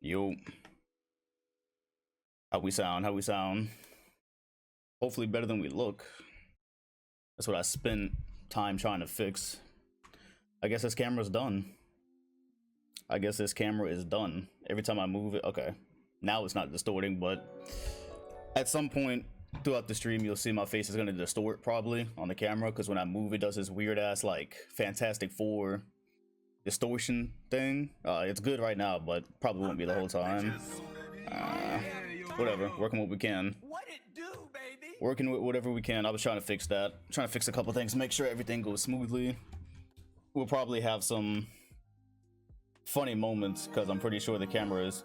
Yo. How we sound? How we sound? Hopefully better than we look. That's what I spent time trying to fix. I guess this camera's done. I guess this camera is done. Every time I move it, okay. Now it's not distorting, but at some point throughout the stream, you'll see my face is gonna distort probably on the camera, because when I move, it does this weird ass like Fantastic Four distortion thing. It's good right now, but probably won't be the whole time. Whatever, working what we can. What it do, baby? Working with whatever we can. I was trying to fix that. Trying to fix a couple things, make sure everything goes smoothly. We'll probably have some funny moments, because I'm pretty sure the camera is,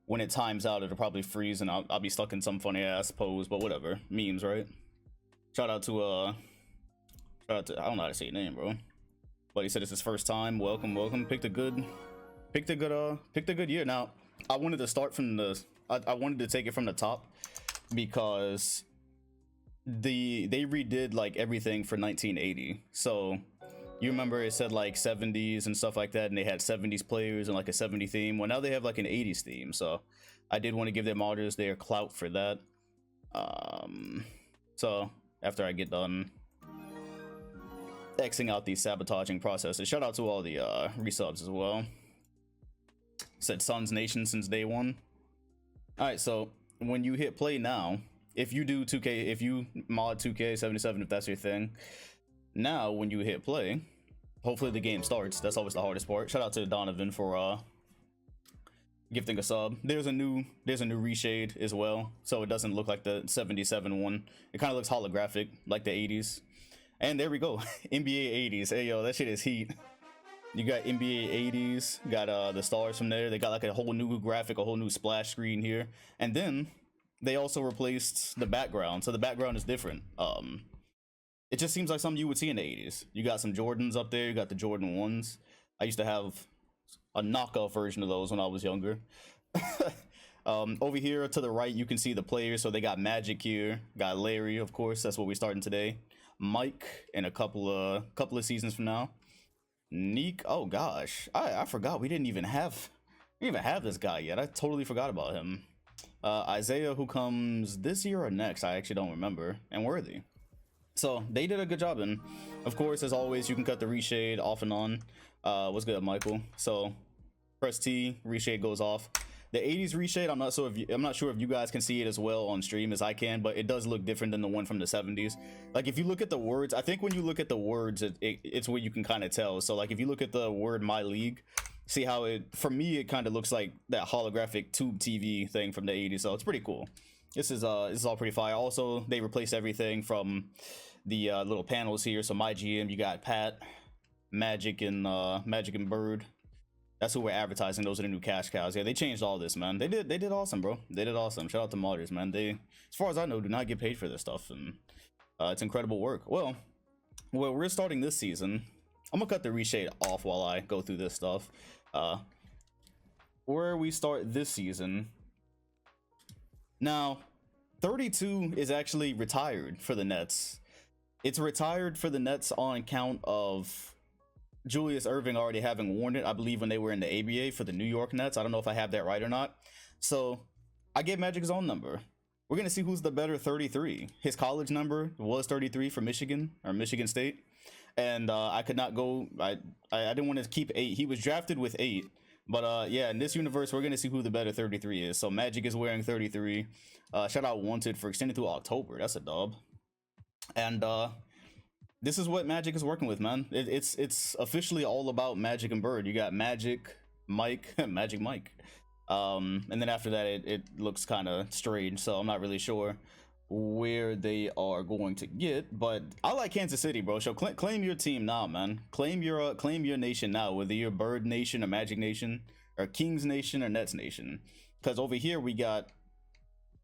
when it times out, it'll probably freeze and I'll be stuck in some funny ass pose, but whatever. Memes, right? Shout out to I don't know how to say your name, bro. But he said it's his first time. Welcome, welcome. Picked a good year. Now, I wanted to start from the I wanted to take it from the top, because they redid like everything for 1980. So you remember it said like 70s and stuff like that, and they had 70s players and like a 70 theme. Well, now they have like an 80s theme, so I did want to give their modders their clout for that. So after I get done Xing out these sabotaging processes, shout out to all the resubs as well. Said Suns Nation since day one. All right, so when you hit play now, if you do 2K, if you mod 2K77, if that's your thing, now when you hit play, hopefully the game starts. That's always the hardest part. Shout out to Donovan for gifting a sub. There's a new reshade as well, so it doesn't look like the 77 one. It kind of looks holographic like the 80s. And there we go. NBA 80s. Hey yo, that shit is heat. You got NBA 80s, got the stars from there. They got like a whole new graphic, a whole new splash screen here. And then they also replaced the background, so the background is different. It just seems like something you would see in the 80s. You got some Jordans up there, you got the Jordan 1s. I used to have a knockoff version of those when I was younger. Over here to the right, you can see the players. So they got Magic here, got Larry, of course, that's what we're starting today. Mike in a couple of seasons from now. Neek, oh gosh, I forgot we didn't even have this guy yet. I totally forgot about him. Isaiah, who comes this year or next, I actually don't remember. And Worthy. So they did a good job, and of course, as always, you can cut the reshade off and on. What's good, Michael? So press T, reshade goes off. The 80s reshade, I'm not sure if you guys can see it as well on stream as I can, but it does look different than the one from the 70s. Like if you look at the words, I think when you look at the words, it's what you can kind of tell. So like if you look at the word My League, see how for me it kind of looks like that holographic tube TV thing from the 80s. So it's pretty cool. This is all pretty fire. Also, they replaced everything from the little panels here. So my GM, you got Pat, Magic and Bird. That's who we're advertising. Those are the new cash cows. Yeah, they changed all this, man. They did awesome, bro. They did awesome. Shout out to modders, man. They, as far as I know, do not get paid for this stuff, and it's incredible work. Well, we're starting this season. I'm gonna cut the reshade off while I go through this stuff. Where we start this season. Now, 32 is actually retired for the Nets. It's retired for the Nets on account of Julius Erving already having worn it, I believe, when they were in the ABA for the New York Nets. I don't know if I have that right or not. So I gave Magic his own number. We're gonna see who's the better 33. His college number was 33 for Michigan or Michigan State, and I could not go. I didn't want to keep 8. He was drafted with 8, but yeah, in this universe, we're gonna see who the better 33 is. So Magic is wearing 33. Shout out Wanted for extending through October. That's a dub. And this is what Magic is working with, man. It's officially all about Magic and Bird. You got Magic, Mike, Magic Mike. And then after that, it looks kind of strange. So I'm not really sure where they are going to get. But I like Kansas City, bro. So claim your team now, man. Claim your nation now, whether you're Bird Nation or Magic Nation or Kings Nation or Nets Nation. Because over here we got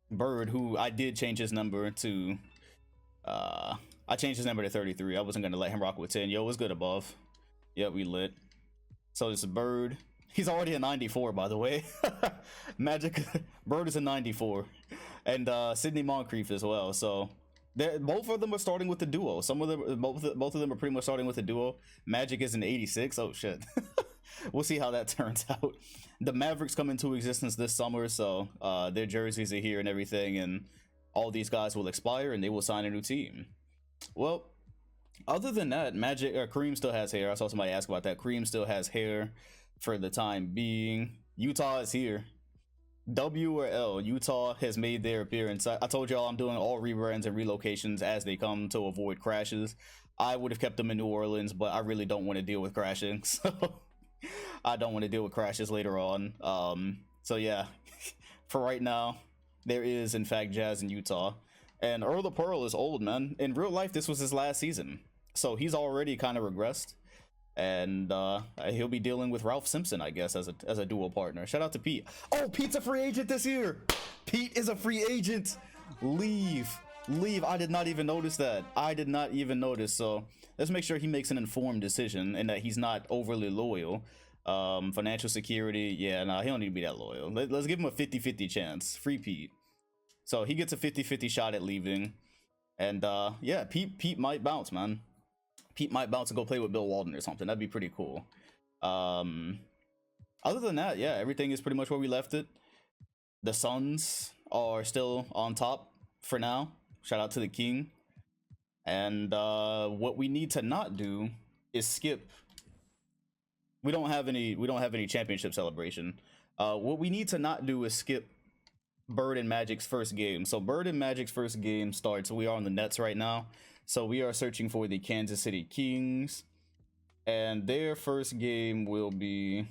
Bird, who I did change his number to. I changed his number to 33. I wasn't gonna let him rock with 10. Yo, what's good above? Yeah, we lit. So it's a Bird. He's already a 94, by the way. Magic Bird is a 94, and Sidney Moncrief as well. So both of them are starting with the duo. Both of them are pretty much starting with the duo. Magic is an 86. Oh shit. we'll see how that turns out. The Mavericks come into existence this summer, so their jerseys are here and everything, and all these guys will expire and they will sign a new team. Well, other than that, Kareem still has hair. I saw somebody ask about that. Kareem still has hair for the time being. Utah is here. W or L, Utah has made their appearance. I told y'all I'm doing all rebrands and relocations as they come to avoid crashes. I would have kept them in New Orleans, but I really don't want to deal with crashing, so I don't want to deal with crashes later on. So yeah, for right now, there is in fact Jazz in Utah. And Earl the Pearl is old, man. In real life, this was his last season, so he's already kind of regressed. And he'll be dealing with Ralph Simpson, I guess, as a dual partner. Shout out to Pete. Oh, Pete's a free agent this year. Pete is a free agent. Leave. I did not even notice that. I did not even notice. So let's make sure he makes an informed decision and that he's not overly loyal. Financial security. Yeah, nah, he don't need to be that loyal. Let's give him a 50-50 chance. Free Pete. So he gets a 50-50 shot at leaving. And yeah, Pete might bounce, man. Pete might bounce and go play with Bill Walton or something. That'd be pretty cool. Other than that, yeah, everything is pretty much where we left it. The Suns are still on top for now. Shout out to the King. And what we need to not do is skip. We don't have any championship celebration. What we need to not do is skip Bird and Magic's first game. So Bird and Magic's first game starts. We are on the Nets right now. So we are searching for the Kansas City Kings, and their first game will be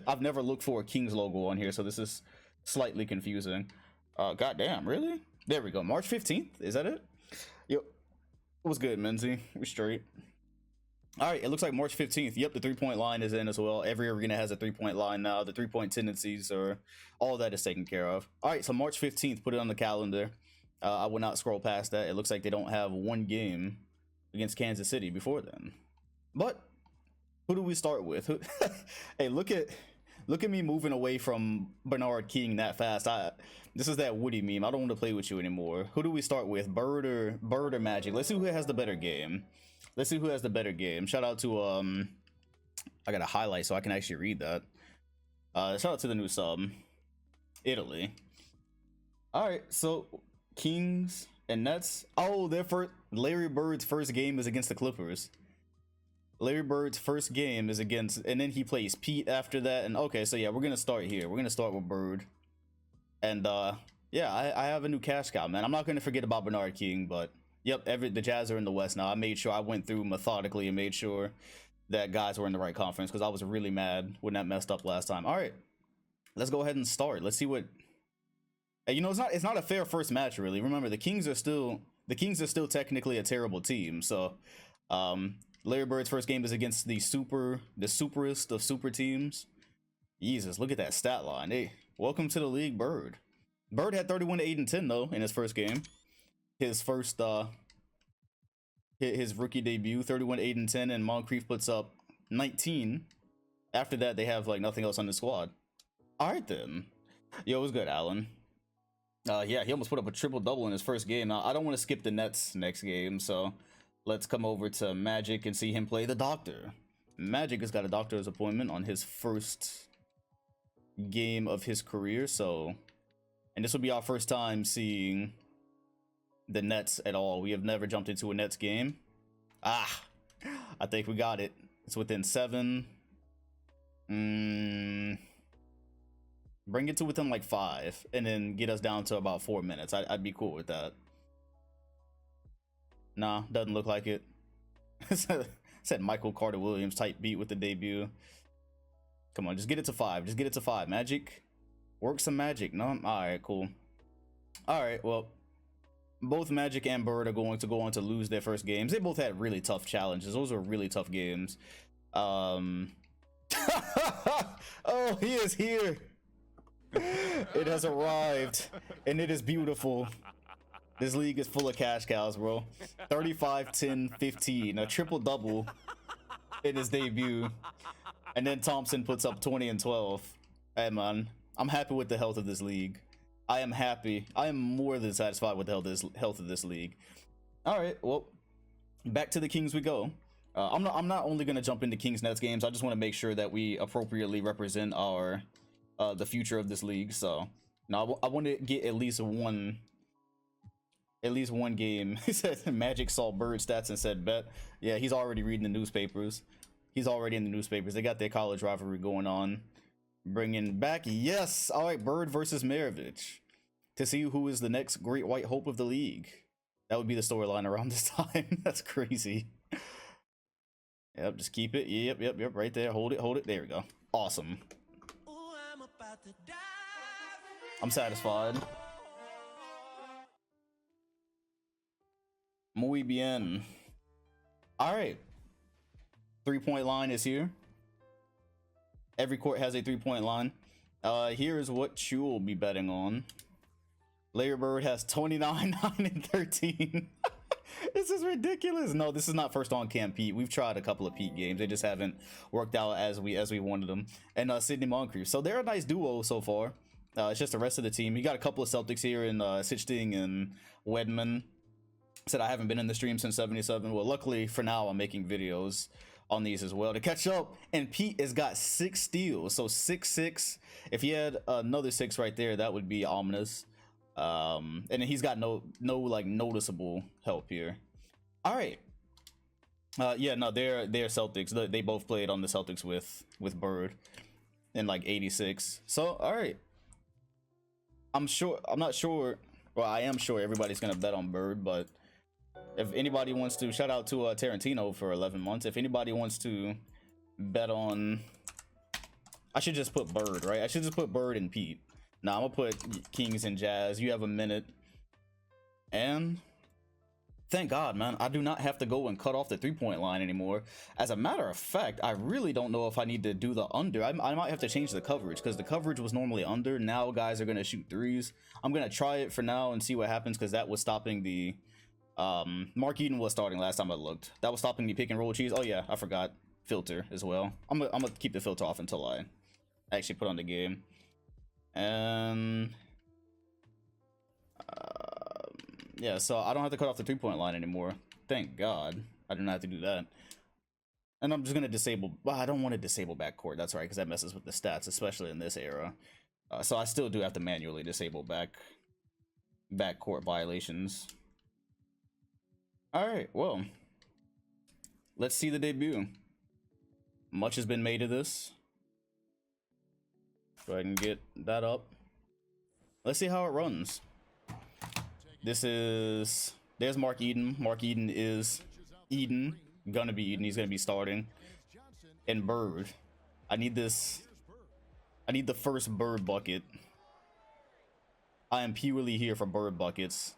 I've never looked for a Kings logo on here, so this is slightly confusing. Goddamn, really? There we go. March 15th, is that it? Yep. What's good, Menzie? We straight. All right, it looks like March 15th. Yep, the 3-point line is in as well. Every arena has a 3-point line now. The 3-point tendencies are all that is taken care of. All right, so March 15th, put it on the calendar. I will not scroll past that. It looks like they don't have one game against Kansas City before then. But who do we start with? Hey, look at me moving away from Bernard King that fast. This is that Woody meme. I don't want to play with you anymore. Who do we start with? Bird or Magic? Let's see who has the better game. Shout out to I got a highlight so I can actually read that. Shout out to the new sub, Italy. All right, so Kings and Nets. Oh, Larry Bird's first game is against the Clippers. Larry Bird's first game is against, and then he plays Pete after that. And okay, so yeah, we're gonna start here. We're gonna start with Bird. And yeah, I have a new cash cow, man. I'm not gonna forget about Bernard King, but yep, the Jazz are in the West now. I made sure I went through methodically and made sure that guys were in the right conference because I was really mad when that messed up last time. All right, let's go ahead and start. Let's see what. You know, it's not a fair first match, really. Remember, the Kings are still technically a terrible team. So, Larry Bird's first game is against the superest of super teams. Jesus, look at that stat line. Hey, welcome to the league, Bird. Bird had 31-8-10 though in his first game. His first his rookie debut, 31-8-10, and Moncrief puts up 19. After that, they have like nothing else on the squad. All right then. Yo, what's good, Alan? Yeah, he almost put up a triple-double in his first game. Now, I don't want to skip the Nets next game, so let's come over to Magic and see him play the Doctor. Magic has got a doctor's appointment on his first game of his career, so... And this will be our first time seeing the Nets at all. We have never jumped into a Nets game. I think we got it. It's within 7. Bring it to within like 5 and then get us down to about 4 minutes. I'd be cool with that. Nah, doesn't look like it. Said Michael Carter Williams type beat with the debut. Come on, just get it to 5. Just get it to 5. Magic. Work some magic. No, alright, cool. Alright, well, both Magic and Bird are going to go on to lose their first games. They both had really tough challenges. Those were really tough games. Oh, he is here. It has arrived, and it is beautiful. This league is full of cash cows, bro. 35, 10, 15, a triple-double in his debut. And then Thompson puts up 20 and 12. Hey, man, I'm happy with the health of this league. I am happy. I am more than satisfied with the health of this league. All right, well, back to the Kings we go. I'm not only gonna jump into Kings Nets games. I just want to make sure that we appropriately represent our the future of this league. So now I want to get at least one game. He said Magic saw Bird stats and said bet. Yeah, he's already reading the newspapers. He's already in the newspapers. They got their college rivalry going on. Bringing back, yes. All right, Bird versus Maravich to see who is the next great white hope of the league. That would be the storyline around this time. That's crazy. Yep, just keep it. Yep, right there. Hold it. There we go. Awesome. I'm satisfied. Muy bien. All right. 3-point line is here. Every court has a 3-point line. Here is what you will be betting on. Layer Bird has 29, 9, and 13. This is ridiculous. No, this is not first on cam Pete. We've tried a couple of Pete games. They just haven't worked out as we wanted them. And Sydney Moncrief. So they're a nice duo so far. It's just the rest of the team. You got a couple of Celtics here in Sichting and Wedman. Said I haven't been in the stream since 77. Well, luckily for now, I'm making videos on these as well to catch up. And Pete has got 6 steals. So 6-6. If he had another 6 right there, that would be ominous. And then he's got no like noticeable help here. All right. Yeah, no, they're Celtics. They both played on the Celtics with Bird in like 86. So all right. I'm not sure. Well, I am sure everybody's gonna bet on Bird, but if anybody wants to, shout out to Tarantino for 11 months. If anybody wants to bet on, I should just put Bird, right? I should just put Bird and Pete. Now I'm gonna put Kings and Jazz. You have a minute. And thank God, man, I do not have to go and cut off the 3-point line anymore. As a matter of fact, I really don't know if I need to do the under. I might have to change the coverage because the coverage was normally under. Now guys are gonna shoot threes. I'm gonna try it for now and see what happens because that was stopping the Mark Eden was starting last time I looked. That was stopping the pick and roll cheese. Oh yeah, I forgot filter as well. I'm gonna keep the filter off until I actually put on the game. And yeah, so I don't have to cut off the 3-point line anymore. Thank God I do not have to do that. And I'm just gonna disable. Well, I don't want to disable backcourt. That's right, because that messes with the stats, especially in this era. So I still do have to manually disable backcourt violations. All right, well, let's see the debut. Much has been made of this. Go ahead and get that up. Let's see how it runs. There's Mark Eden. Mark Eden is Eden. Gonna be Eden. He's gonna be starting. And Bird. I need the first Bird bucket. I am purely here for Bird buckets.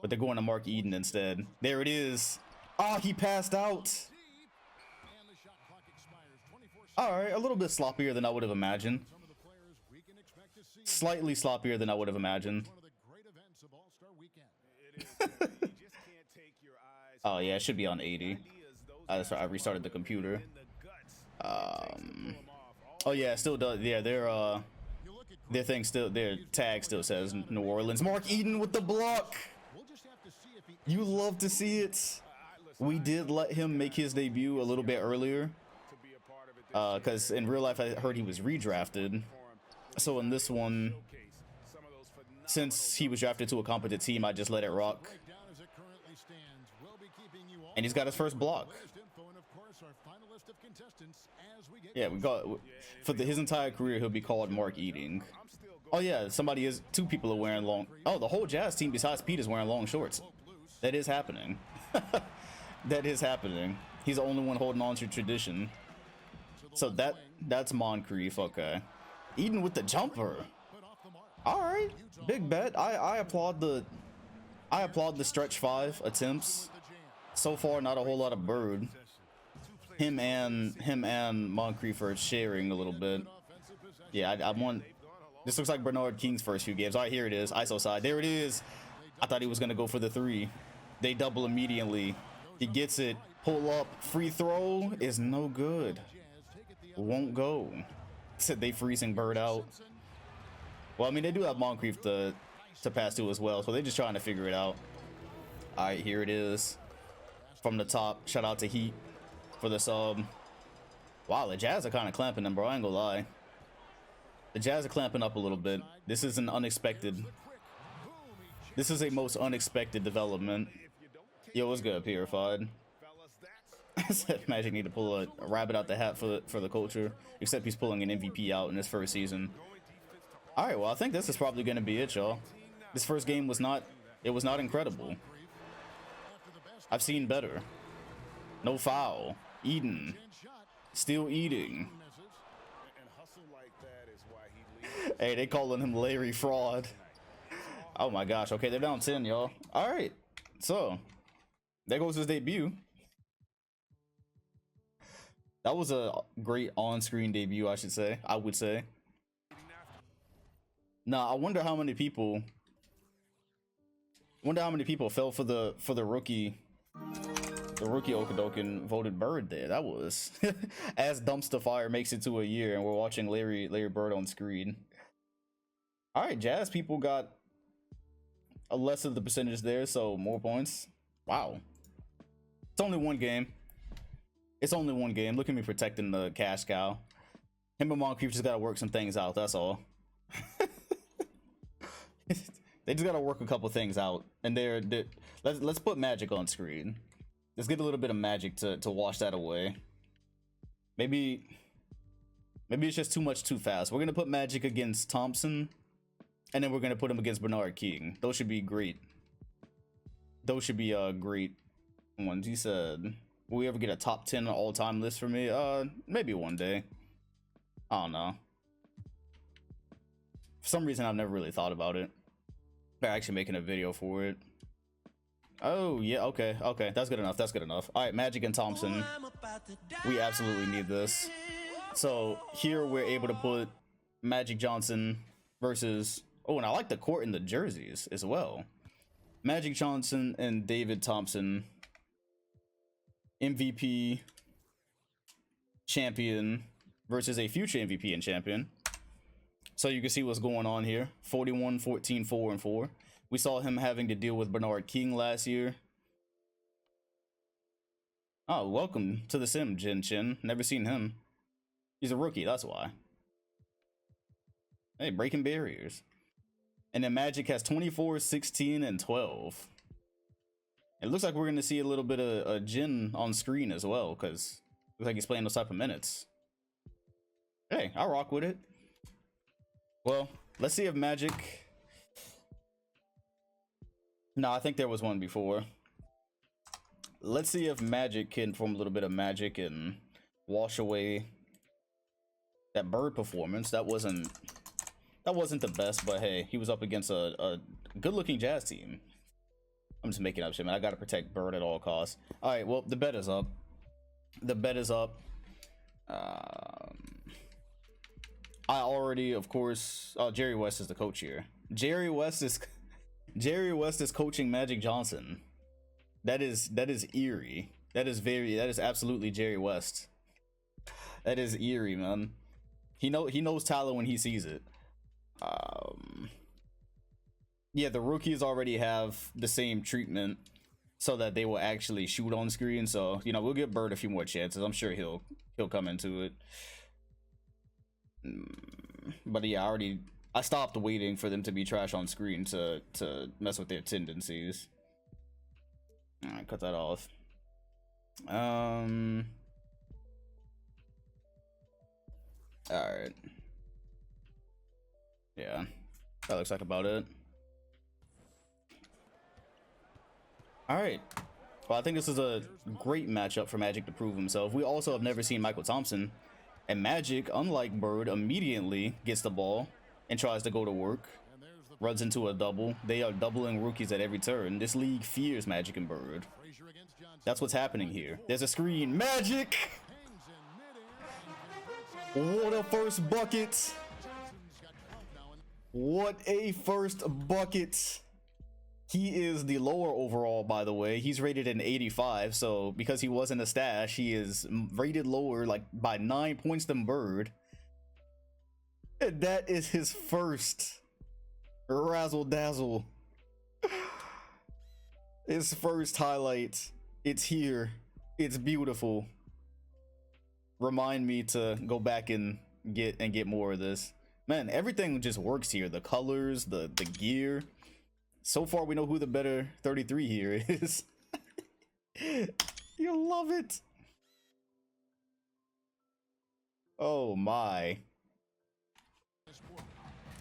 But they're going to Mark Eden instead. There it is. Oh, he passed out. All right, a little bit sloppier than I would have imagined. Slightly sloppier than I would have imagined. Oh yeah, it should be on 80. I restarted the computer. Oh yeah, it still does. Yeah, their thing still, their tag still says New Orleans. Mark Eden with the block. You love to see it. We did let him make his debut a little bit earlier. Because in real life, I heard he was redrafted. So in this one, since he was drafted to a competent team, I just let it rock. And he's got his first block. Yeah, we got his entire career, he'll be called Mark Eating. Oh yeah, two people are wearing long. Oh, the whole Jazz team besides Pete is wearing long shorts. That is happening. That is happening. He's the only one holding on to tradition. So that's Moncrief. Okay, Eden with the jumper. All right, big bet. I applaud the stretch 5 attempts. So far, not a whole lot of Bird. Him and Moncrief are sharing a little bit. Yeah, I want. This looks like Bernard King's first few games. All right, here it is. ISO side. There it is. I thought he was gonna go for the 3. They double immediately. He gets it. Pull up. Free throw is no good. Won't go. Said they freezing Bird out. Well, I mean, they do have Moncrief to pass to as well, so they're just trying to figure it out. All right, here it is. from the top. Shout out to Heat for the sub. Wow, the Jazz are kind of clamping them, bro. I ain't gonna lie. The Jazz are clamping up a little bit. This is an unexpected. This is a most unexpected development. Yo, what's good, Purified? I said Magic need to pull a rabbit out the hat for the culture. Except he's pulling an MVP out in his first season. All right, well, I think this is probably gonna be it, y'all. This first game was not. It was not incredible. I've seen better. No foul. Eden. Still eating. Hey, they calling him Larry Fraud. Oh my gosh. Okay, they're down 10, y'all. All right. So, there goes his debut. That was a great on-screen debut, I should say. I would say. Now, I wonder how many people. Fell for the rookie. The rookie Okadokan voted Bird there. That was as Dumpster Fire makes it to a year, and we're watching Larry Bird on screen. All right, Jazz people got a less of the percentage there, so more points. Wow, it's only one game. It's only one game. Look at me protecting the cash cow. Him and Moncrief just gotta work some things out. That's all. They just gotta work a couple things out, and let's put Magic on screen. Let's get a little bit of Magic to wash that away. Maybe it's just too much too fast. We're gonna put Magic against Thompson, and then we're gonna put him against Bernard King. Those should be great. Those should be great ones. He said, will we ever get a top 10 all-time list for me? Maybe one day. I don't know. For some reason, I've never really thought about it. They're actually making a video for it. Oh, yeah, okay, that's good enough, All right, Magic and Thompson. We absolutely need this. So, here we're able to put Magic Johnson versus... Oh, and I like the court and the jerseys as well. Magic Johnson and David Thompson. MVP champion versus a future MVP and champion. So you can see what's going on here. 41, 14, 4, and 4. We saw him having to deal with Bernard King last year. Oh, welcome to the sim, Jin Chin. Never seen him. He's a rookie, that's why. Hey, breaking barriers. And then Magic has 24, 16, and 12. It looks like we're going to see a little bit of Jin on screen as well, because it looks like he's playing those type of minutes. Hey, I'll rock with it. Well, let's see if Magic... No, I think there was one before. Let's see if Magic can form a little bit of magic and wash away that Bird performance. That wasn't the best, but hey, he was up against a good-looking Jazz team. I'm just making up shit, man. I gotta protect Bird at all costs. All right, well, the bet is up. The bet is up. I already, of course... Oh, Jerry West is the coach here. Jerry West is coaching Magic Johnson. That is eerie. That is absolutely Jerry West. That is eerie, man. He knows talent when he sees it. Yeah, the rookies already have the same treatment so that they will actually shoot on screen. So, you know, we'll give Bird a few more chances. I'm sure he'll come into it. But yeah, I stopped waiting for them to be trash on screen to mess with their tendencies. All right, cut that off. All right. Yeah, that looks like about it. All right. Well, I think this is a great matchup for Magic to prove himself. We also have never seen Michael Thompson, and Magic, unlike Bird, immediately gets the ball and tries to go to work, runs into a double. They are doubling rookies at every turn. This league fears Magic and Bird. That's what's happening here. There's a screen. Magic! What a first bucket! What a first bucket! He is the lower overall, by the way. He's rated an 85, so because he wasn't a stash, he is rated lower, like by 9 points than Bird. And that is his first razzle dazzle. His first highlight It's here. It's beautiful. Remind me to go back and get more of this. Man, everything just works here. The colors, the gear. So far, we know who the better 33 here is. You love it. Oh my.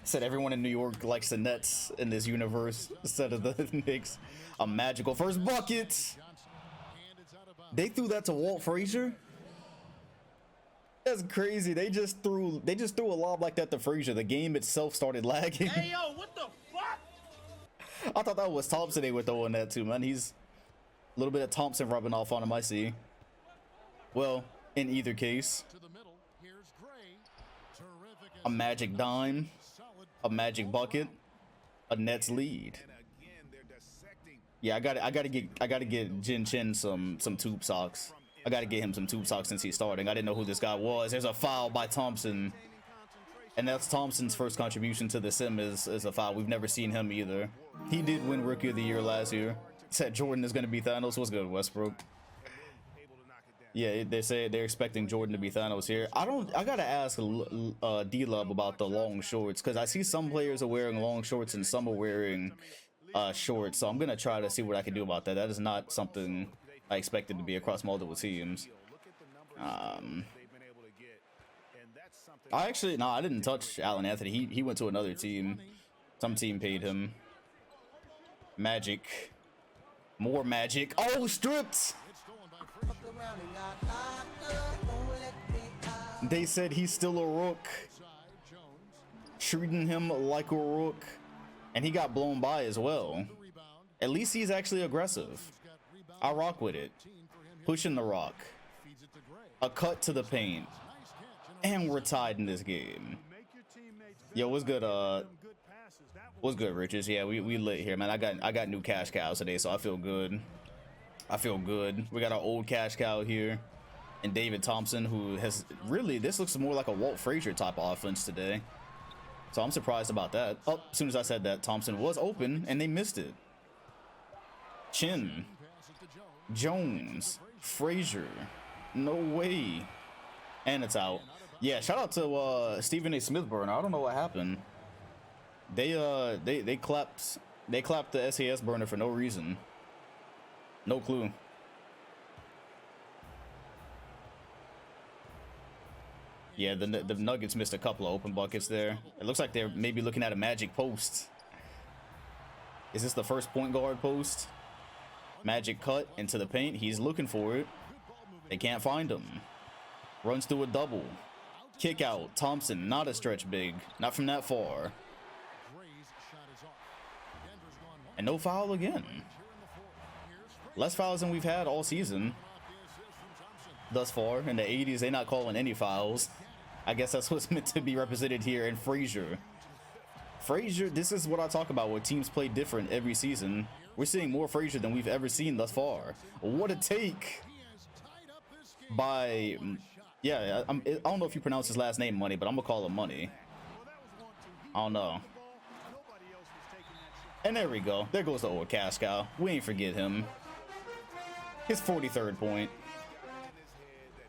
Said everyone in New York likes the Nets in this universe instead of the Knicks. A magical first bucket. They threw that to Walt Frazier. That's crazy. They just threw a lob like that to Frazier. The game itself started lagging. Hey yo, what the fuck? I thought that was Thompson they were throwing that to, man. He's a little bit of Thompson rubbing off on him, I see. Well, in either case, a magic dime, a magic bucket, a Nets lead. Yeah, I gotta get Jin Chin some tube socks. I gotta get him some tube socks since he's starting. I didn't know who this guy was. There's a foul by Thompson, and that's Thompson's first contribution to the sim is a foul. We've never seen him either. He did win Rookie of the Year last year. Said Jordan is gonna be Thanos. What's good, Westbrook? Yeah, they say they're expecting Jordan to be Thanos here. I gotta ask D-Lub about the long shorts, because I see some players are wearing long shorts and some are wearing shorts. So I'm gonna try to see what I can do about that. That is not something I expected to be across multiple teams. I didn't touch Allen Anthony. He went to another team. Some team paid him. Magic. More magic. Oh, stripped! They said he's still a rook. Treating him like a rook. And he got blown by as well. At least he's actually aggressive. I rock with it. Pushing the rock. A cut to the paint. And we're tied in this game. Yo, what's good? What's good, Riches? Yeah, we lit here, man. I got new cash cows today, so I feel good. I feel good. We got our old cash cow here. And David Thompson, who has really, this looks more like a Walt Frazier type of offense today. So I'm surprised about that. Oh, as soon as I said that, Thompson was open and they missed it. Chin. Jones. Frazier. No way. And it's out. Yeah, shout out to Stephen A. Smithburner. I don't know what happened. They clapped the SAS burner for no reason. No clue. Yeah, the Nuggets missed a couple of open buckets there. It looks like they're maybe looking at a magic post. Is this the first point guard post? Magic cut into the paint. He's looking for it. They can't find him. Runs through a double. Kick out. Thompson, not a stretch big. Not from that far. And no foul again. Less fouls than we've had all season thus far. In the 80s, they're not calling any fouls. I guess that's what's meant to be represented here in Frazier. Frazier, this is what I talk about, where teams play different every season. We're seeing more Frazier than we've ever seen thus far. What a take by, yeah, I don't know if you pronounce his last name Money, but I'm gonna call him Money. I don't know. And there we go. There goes the old cash cow. We ain't forget him. His 43rd point.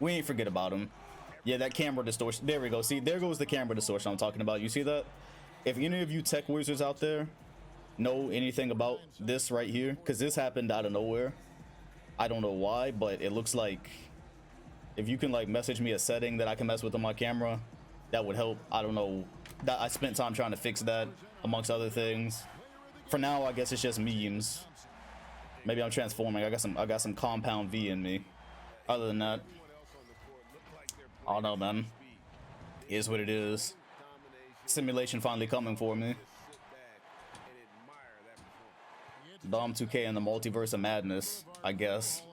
We ain't forget about him. Yeah, that camera distortion. There we go. See, there goes the camera distortion I'm talking about. You see that? If any of you tech wizards out there know anything about this right here, because this happened out of nowhere. I don't know why, but it looks like if you can like message me a setting that I can mess with on my camera, that would help. I don't know. I spent time trying to fix that amongst other things. For now, I guess it's just memes. Maybe I'm transforming. I got some compound V in me. Other than that, I don't know, man. It is what it is. Simulation finally coming for me. Dom 2K and the multiverse of madness, I guess.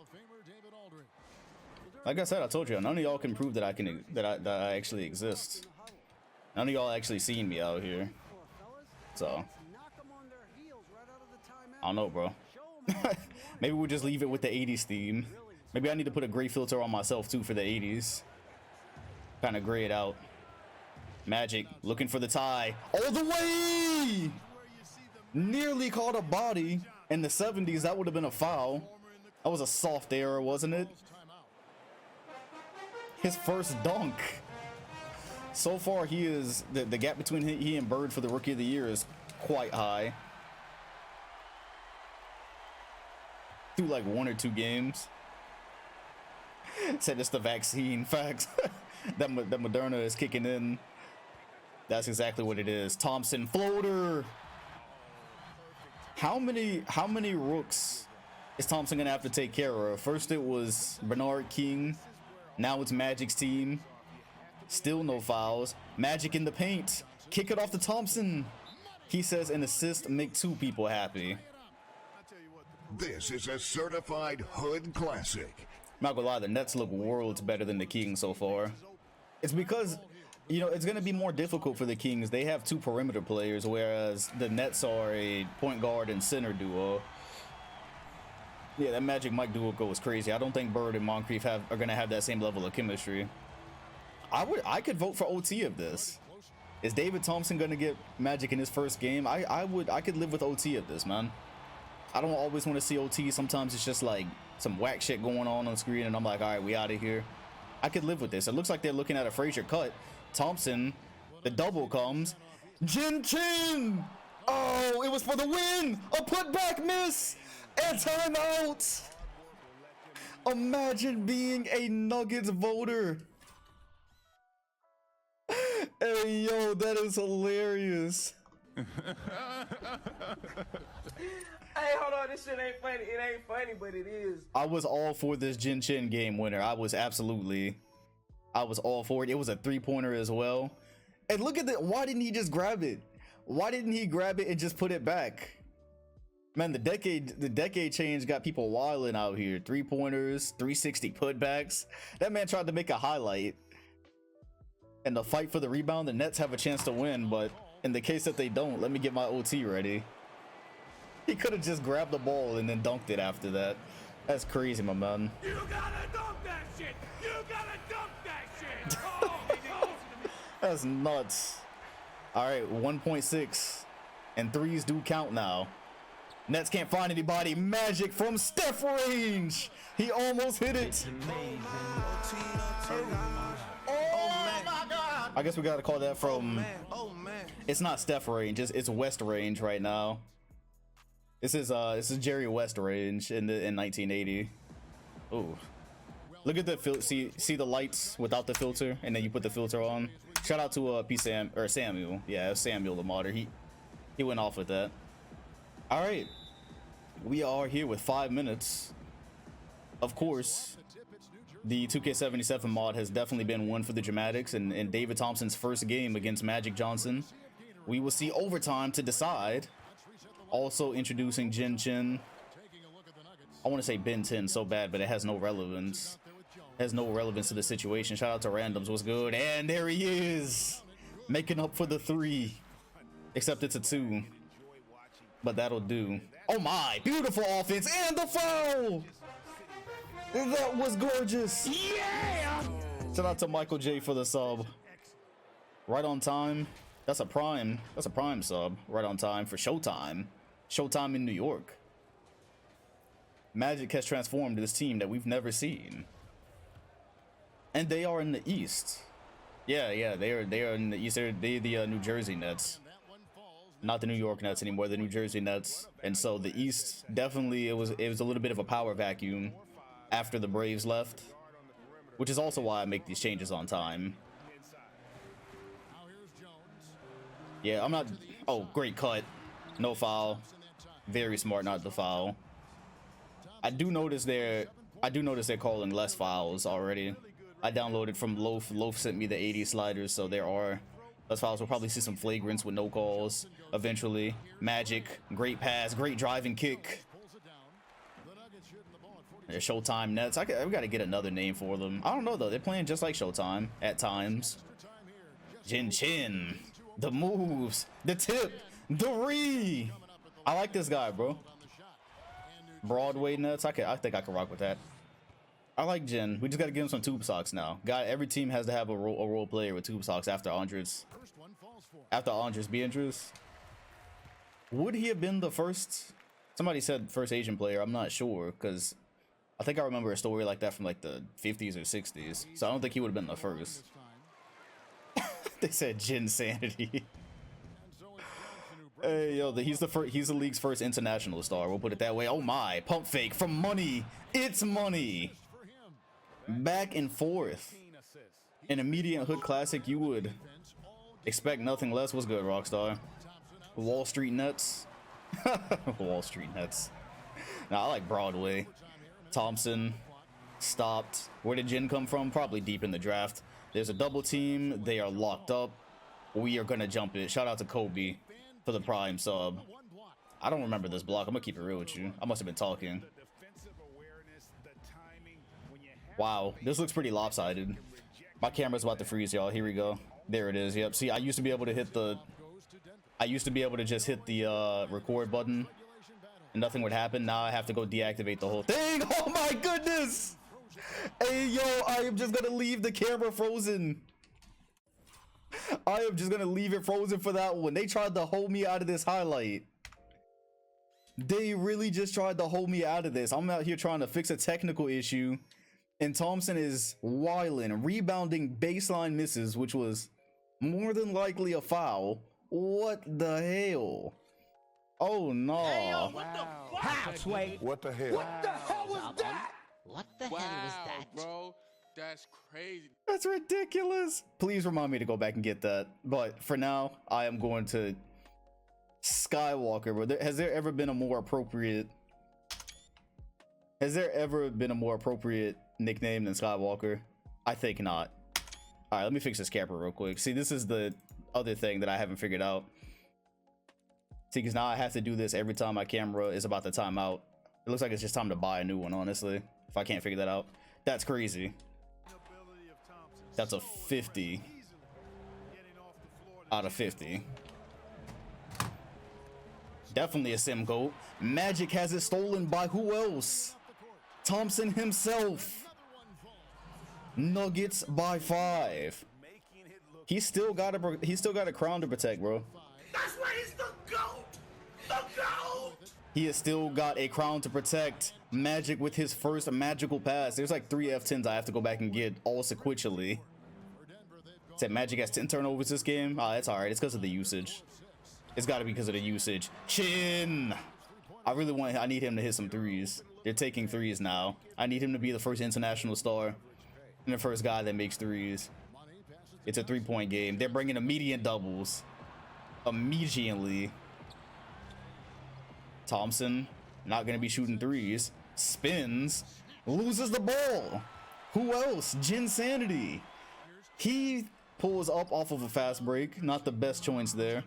Like I said, I told you, none of y'all can prove that I actually exist. None of y'all actually seen me out here. So I don't know, bro. Maybe we'll just leave it with the 80s theme. Maybe I need to put a gray filter on myself too for the 80s. Kind of gray it out. Magic looking for the tie. All the way! Nearly caught a body. In the 70s, that would have been a foul. That was a soft error, wasn't it? His first dunk. So far, he is the gap between he and Bird for the Rookie of the Year is quite high. Through like 1 or 2 games. Said it's the vaccine. Facts. that Moderna is kicking in. That's exactly what it is. Thompson floater. How many rooks is Thompson gonna have to take care of? First it was Bernard King. Now it's Magic's team. Still no fouls. Magic in the paint. Kick it off to Thompson. He says an assist make 2 people happy. This is a certified hood classic. I'm not gonna lie, the Nets look worlds better than the Kings so far. It's because, you know, it's gonna be more difficult for the Kings. They have 2 perimeter players, whereas the Nets are a point guard and center duo. Yeah, that Magic Mike duo goes crazy. I don't think Bird and Moncrief are gonna have that same level of chemistry. I could vote for OT of this. Is David Thompson gonna get Magic in his first game? I could live with OT of this, man. I don't always want to see OT. Sometimes it's just like some whack shit going on the screen, and I'm like, all right, we out of here. I could live with this. It looks like they're looking at a Frazier cut. Thompson, the double comes. Jin Chin! Oh, it was for the win! A putback miss! And timeout! Imagine being a Nuggets voter. Hey, yo, that is hilarious. Hey, hold on, this shit ain't funny. It ain't funny, but it is. I was all for this Jin Chin game winner. I was all for it. It was a 3-pointer as well. And look at that. Why didn't he just grab it? Why didn't he grab it and just put it back? Man, the decade change got people wilding out here. 3-pointers, 360 putbacks. That man tried to make a highlight. And the fight for the rebound, the Nets have a chance to win, but in the case that they don't, let me get my OT ready. He could have just grabbed the ball and then dunked it after that. That's crazy, my man. You gotta dunk that shit! You gotta dunk that shit! Oh, That's nuts. All right, 1.6. And threes do count now. Nets can't find anybody. Magic from Steph range. He almost hit it. Oh my God. I guess we gotta call that from... It's not Steph range, it's West range right now. This is Jerry West range in 1980. Oh, look at the see the lights without the filter, and then you put the filter on. Shout out to Samuel. Yeah, Samuel Lamar. He went off with that. All right, we are here with 5 minutes. Of course, the 2K77 mod has definitely been one for the dramatics, and in David Thompson's first game against Magic Johnson, we will see overtime to decide. Also introducing Jin Chin. I want to say Ben 10 so bad, but it has no relevance. It has no relevance to the situation. Shout out to Randoms, what's good? And there he is, making up for the 3. Except it's a 2. But that'll do. Oh my, beautiful offense and the foul! That was gorgeous. Yeah! Shout out to Michael J for the sub. Right on time. That's a prime sub. Right on time for Showtime. Showtime in New York. Magic has transformed this team that we've never seen. And they are in the East. Yeah, they are in the East. They're the New Jersey Nets. Not the New York Nets anymore, the New Jersey Nets. And so the East, definitely it was a little bit of a power vacuum after the Braves left. Which is also why I make these changes on time. Yeah, I'm not... Oh, great cut. No foul. Very smart not to foul. I do notice they're calling less fouls already. I downloaded from Loaf. Loaf sent me the 80 sliders, so there are less fouls. We'll probably see some flagrants with no calls eventually. Magic, great pass, great driving kick. They're Showtime Nets. We gotta get another name for them. I don't know though. They're playing just like Showtime at times. Jin Chin. The moves, the tip, the re. I like this guy, bro. Broadway Nets. I think I can rock with that. I like Jin. We just gotta give him some tube socks now. Every team has to have a role player with tube socks after Andres. After Andres Beatrice. Would he have been the first? Somebody said first Asian player. I'm not sure because I think I remember a story like that from like the 50s or 60s. So I don't think he would have been the first. They said Jin Sanity. Hey, yo, he's the league's first international star. We'll put it that way. Oh my, pump fake from Money. It's Money. Back and forth. In a median hood classic, you would expect nothing less. What's good, Rockstar? Wall Street Nets. Wall Street Nets. Nah, I like Broadway. Thompson stopped. Where did Jin come from? Probably deep in the draft. There's a double team. They are locked up. We are gonna jump it. Shout out to Kobe for the prime sub. I don't remember this block. I'm gonna keep it real with you. I must have been talking. Wow, this looks pretty lopsided. My camera's about to freeze, y'all. Here we go. There it is. Yep. See, I used to be able to hit the just hit the record button and nothing would happen. Now I have to go deactivate the whole thing. Oh my goodness. Hey, yo, I am just gonna leave the camera frozen. I am just gonna leave it frozen for that one. They tried to hold me out of this highlight. They really just tried to hold me out of this. I'm out here trying to fix a technical issue, and Thompson is wilding, rebounding baseline misses, which was more than likely a foul. What the hell? Oh no. Hey, yo, what the fuck? What the hell? What the hell was that? What the hell was that? Bro, that's crazy. That's ridiculous. Please remind me to go back and get that. But for now, I am going to Skywalker. Bro, has there ever been a more appropriate nickname than Skywalker? I think not. All right, let me fix this camera real quick. See, this is the other thing that I haven't figured out. See, because now I have to do this every time my camera is about to time out. It looks like it's just time to buy a new one, honestly, if I can't figure that out. That's crazy. That's a 50 out of 50. Definitely a sim goat. Magic has it stolen by who else? Thompson himself. Nuggets by 5. He's still got a crown to protect, bro. That's why he's the GOAT! The GOAT! He has still got a crown to protect. Magic with his first magical pass. There's like 3 F10s I have to go back and get all sequentially. Said Magic has 10 turnovers this game. Oh, that's alright. It's because of the usage. It's got to be because of the usage. Chin! I need him to hit some threes. They're taking threes now. I need him to be the first international star and the first guy that makes threes. It's a 3-point game. They're bringing immediate doubles. Immediately. Thompson, not going to be shooting threes. Spins. Loses the ball. Who else? Jin Sanity. He pulls up off of a fast break. Not the best choice there.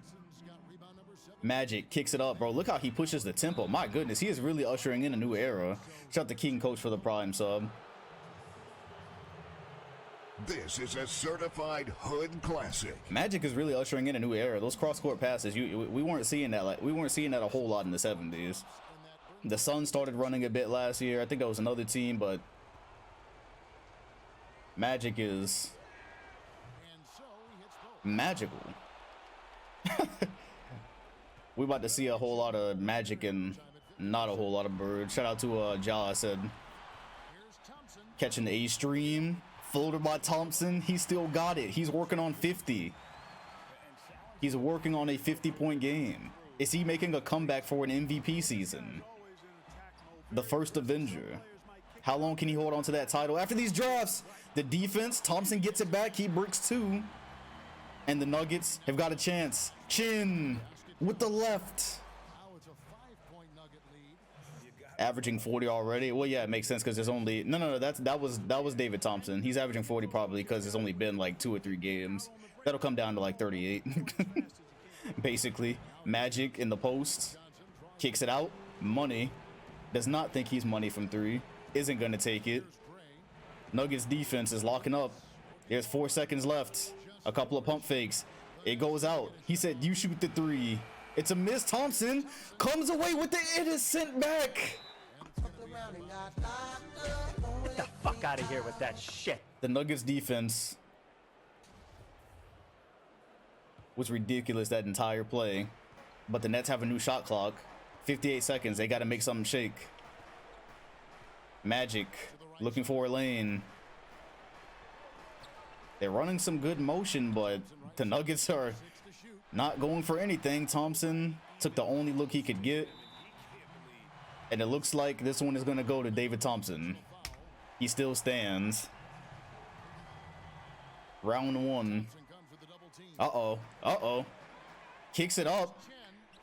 Magic kicks it up, bro. Look how he pushes the tempo. My goodness, he is really ushering in a new era. Shout out to King Coach for the prime sub. This is a certified hood classic. Magic is really ushering in a new era. Those cross-court passes, we weren't seeing that. We weren't seeing that a whole lot in the 70s. The Suns started running a bit last year. I think that was another team, but Magic is magical. We about to see a whole lot of Magic and not a whole lot of Bird. Shout out to Ja. Said catching the A stream. Floater by Thompson. He still got it. He's working on 50. He's working on a 50-point game. Is he making a comeback for an MVP season? The first Avenger. How long can he hold on to that title? After these drafts, the defense, Thompson gets it back. He bricks 2. And the Nuggets have got a chance. Chin with the left. Averaging 40 already. Well, yeah, it makes sense because there's only no. That was David Thompson. He's averaging 40 probably because it's only been like 2 or 3 games. That'll come down to like 38. Basically, Magic in the post, kicks it out. Money does not think he's Money from 3. Isn't gonna take it. Nuggets defense is locking up. There's 4 seconds left. A couple of pump fakes. It goes out. He said, "You shoot the 3." It's a miss. Thompson comes away with the innocent back. Get the fuck out of here with that shit. The Nuggets defense was ridiculous that entire play, but the Nets have a new shot clock. 58 seconds. They got to make something shake. Magic looking for a lane. They're running some good motion, but the Nuggets are not going for anything. Thompson took the only look he could get. And it looks like this one is going to go to David Thompson. He still stands. Round one. Uh-oh. Uh-oh. Kicks it up.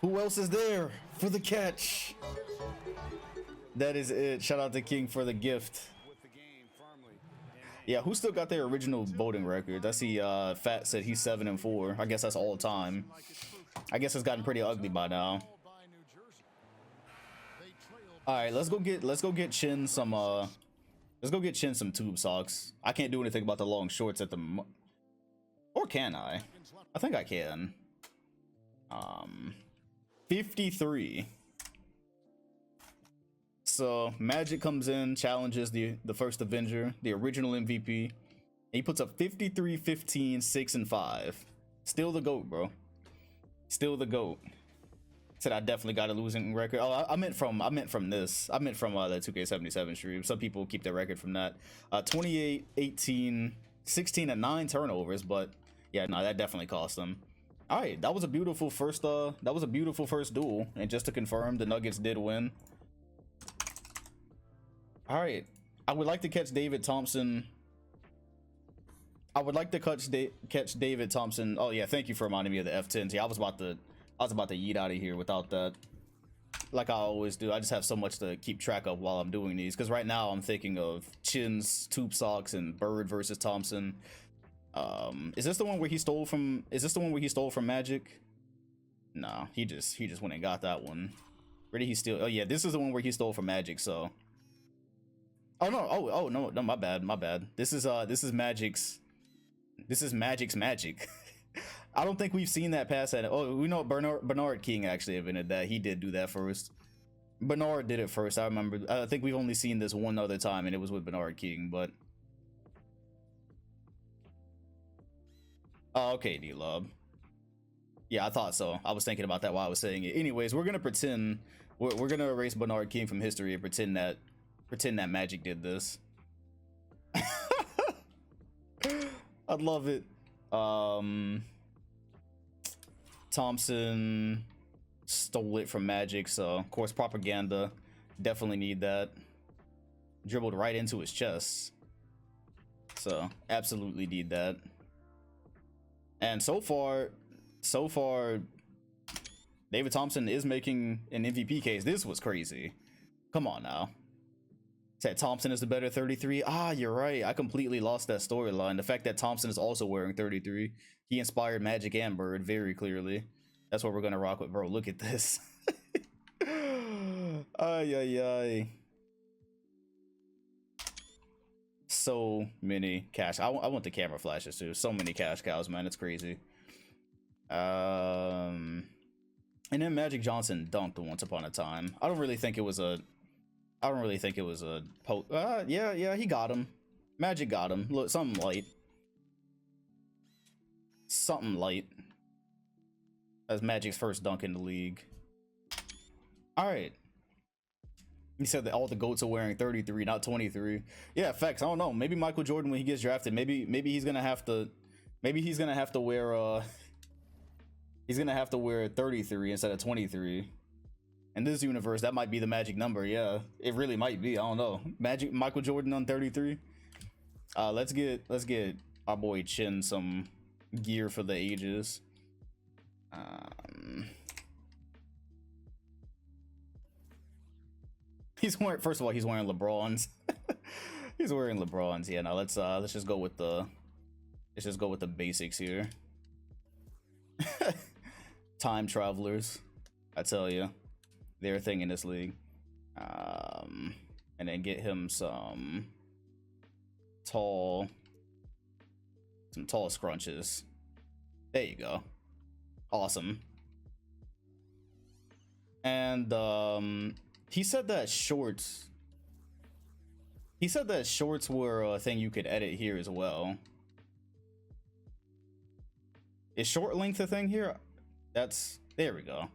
Who else is there for the catch? That is it. Shout out to King for the gift. Yeah, who still got their original voting records? I see Fat said he's 7-4. I guess that's all time. I guess it's gotten pretty ugly by now. All right, let's go get Chin some some tube socks. I can't do anything about the long shorts at the or can I? I think I can. 53. So Magic comes in, challenges the first Avenger, the original MVP. And he puts up 53, 15, 6, and 5. Still the GOAT, bro. Still the GOAT. Said I definitely got a losing record. Oh, I meant from this. I meant from the 2K77 stream. Some people keep their record from that. 28, 18, 16, and 9 turnovers, but yeah, no, that definitely cost them. All right, that was a beautiful first duel, and just to confirm, the Nuggets did win. All right, I would like to catch David Thompson. I would like to catch David Thompson. Oh yeah, thank you for reminding me of the F10s. Yeah, I was about to yeet out of here without that. Like I always do. I just have so much to keep track of while I'm doing these. Because right now I'm thinking of Chin's tube socks and Bird versus Thompson. Is this the one where he stole from? Is this the one where he stole from Magic? No, he just went and got that one. Where did he steal? Oh yeah, this is the one where he stole from Magic. So. Oh no! Oh no! No, my bad. This is Magic's. This is Magic's Magic. I don't think we've seen that pass at it. Oh, we know Bernard King actually invented that. He did do that first. Bernard did it first. I remember. I think we've only seen this one other time, and it was with Bernard King. But oh, okay, D-Lob. Yeah, I thought so. I was thinking about that while I was saying it. Anyways, we're gonna pretend we're gonna erase Bernard King from history and pretend that Magic did this. I'd love it. Thompson stole it from Magic, so of course propaganda. Definitely need that. Dribbled right into his chest. So absolutely need that. And so far, David Thompson is making an MVP case. This was crazy. Come on now. Said Thompson is the better 33. Ah, you're right. I completely lost that storyline. The fact that Thompson is also wearing 33. He inspired Magic and Bird very clearly. That's what we're gonna rock with, bro. Look at this. Ay, ay, ay. So many cash. I want the camera flashes too. So many cash cows, man. It's crazy. And then Magic Johnson dunked once upon a time. I don't really think it was a yeah, he got him. Magic got him. Look, something light. That's Magic's first dunk in the league. All right. He said that all the GOATs are wearing 33, not 23. Yeah, facts. I don't know. Maybe Michael Jordan, when he gets drafted, maybe he's gonna have to wear he's gonna have to wear 33 instead of 23. In this universe, that might be the magic number. Yeah, it really might be. I don't know. Michael Jordan on 33. Let's get our boy Chin some gear for the ages. He's wearing. First of all, he's wearing LeBrons. He's wearing LeBrons. Yeah. Now let's just go with the basics here. Time travelers, I tell you. They're a thing in this league. And then get him some tall scrunches. There you go. Awesome. And he said that shorts were a thing you could edit here as well. Is short length a thing here? There we go.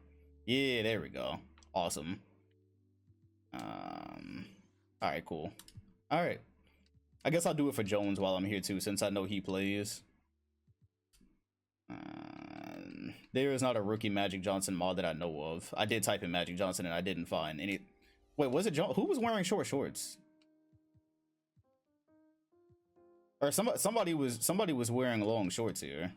Yeah, there we go. Awesome. All All right, cool. All right. I guess I'll do it for Jones while I'm here too, since I know he plays. There is not a rookie Magic Johnson mod that I know of. I did type in Magic Johnson and I didn't find any. Wait, was it who was wearing short shorts? Or somebody was wearing long shorts here.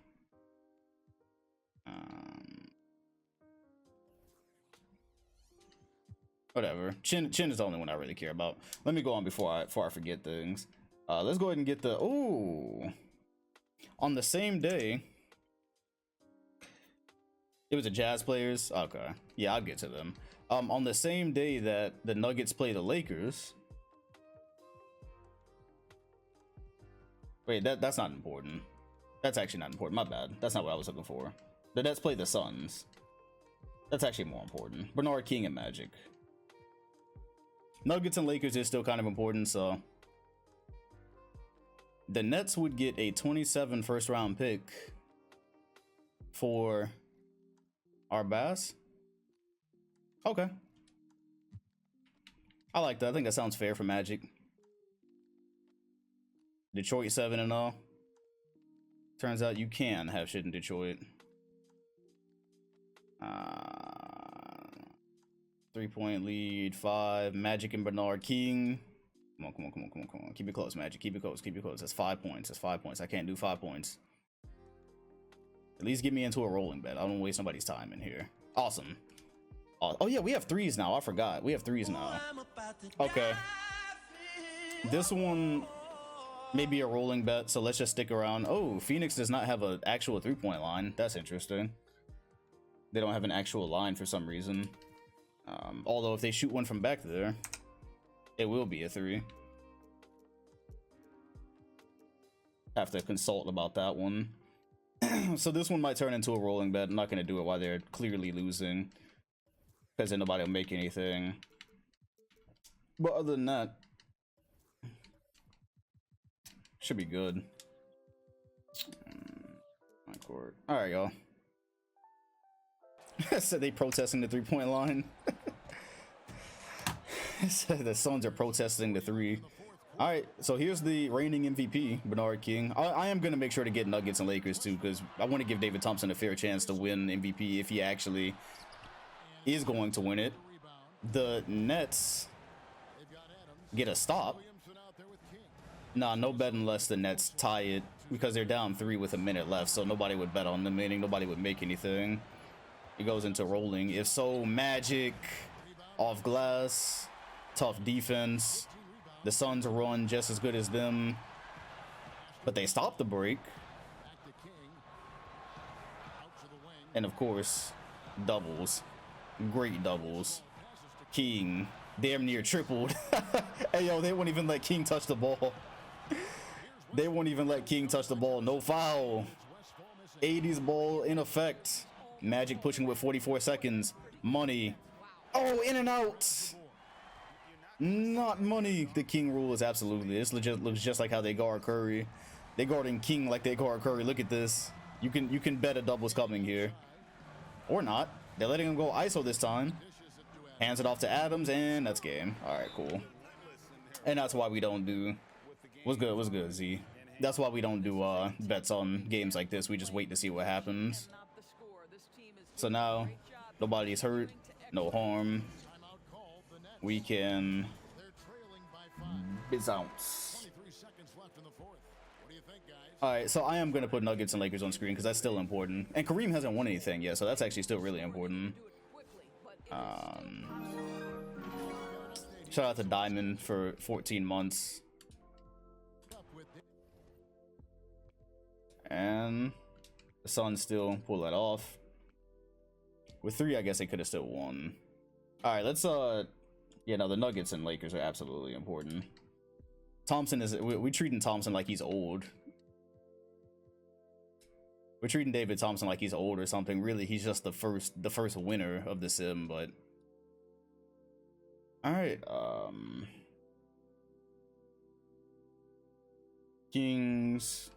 Whatever. Chin is the only one I really care about. Let me go on before I forget things. Let's go ahead and get the on the same day. It was the Jazz players. Okay, yeah, I'll get to them. On the same day that the Nuggets play the Lakers. Wait, that's not important. That's actually not important. My bad. That's not what I was looking for. The Nets play the Suns. That's actually more important. Bernard King and Magic. Nuggets and Lakers is still kind of important, so the Nets would get a 27 first round pick for Arbass. Okay. I like that. I think that sounds fair for Magic. Detroit 7-0. Turns out you can have shit in Detroit. 3-point lead, 5. Magic and Bernard King. Come on. Keep it close, Magic. Keep it close. That's 5 points. I can't do 5 points. At least get me into a rolling bet. I don't want to waste nobody's time in here. Awesome. Oh yeah, we have threes now. I forgot. We have threes now. Okay. This one may be a rolling bet, so let's just stick around. Oh, Phoenix does not have an actual 3-point line. That's interesting. They don't have an actual line for some reason. Although if they shoot one from back there, it will be a 3. Have to consult about that one. So this one might turn into a rolling bet. I'm not going to do it while they're clearly losing, because then nobody will make anything. But other than that, should be good. My court. All right, y'all. So they protesting the 3-point line. The Suns are protesting the 3. All right, so here's the reigning MVP, Bernard King. I am going to make sure to get Nuggets and Lakers too, because I want to give David Thompson a fair chance to win MVP if he actually is going to win it. The Nets get a stop. Nah, no bet unless the Nets tie it, because they're down 3 with a minute left, so nobody would bet on them, meaning nobody would make anything. It goes into rolling. If so, Magic off glass, tough defense. The Suns run just as good as them, but they stop the break. And of course, doubles. Great doubles. King damn near tripled. Hey, yo, they won't even let King touch the ball. They won't even let King touch the ball. No foul. 80s ball in effect. Magic pushing with 44 seconds. Money. Oh, in and out. Not money. The King rule is absolutely. This legit looks just like how they guard Curry. They guarding King like they guard Curry. Look at this. You can bet a double's coming here, or not. They're letting him go ISO this time. Hands it off to Adams, and that's game. All right, cool. And that's why we don't do. What's good, Z? That's why we don't do bets on games like this. We just wait to see what happens. So now nobody's hurt, no harm. We can bounce. All right, so I am gonna put Nuggets and Lakers on screen because that's still important, and Kareem hasn't won anything yet, so that's actually still really important. Shout out to Diamond for 14 months, and the Suns still pull that off. With 3, I guess they could have still won. All right, let's yeah, no, the Nuggets and Lakers are absolutely important. Thompson is we treating Thompson like he's old. We're treating David Thompson like he's old or something. Really, he's just the first winner of the sim, but all right. Kings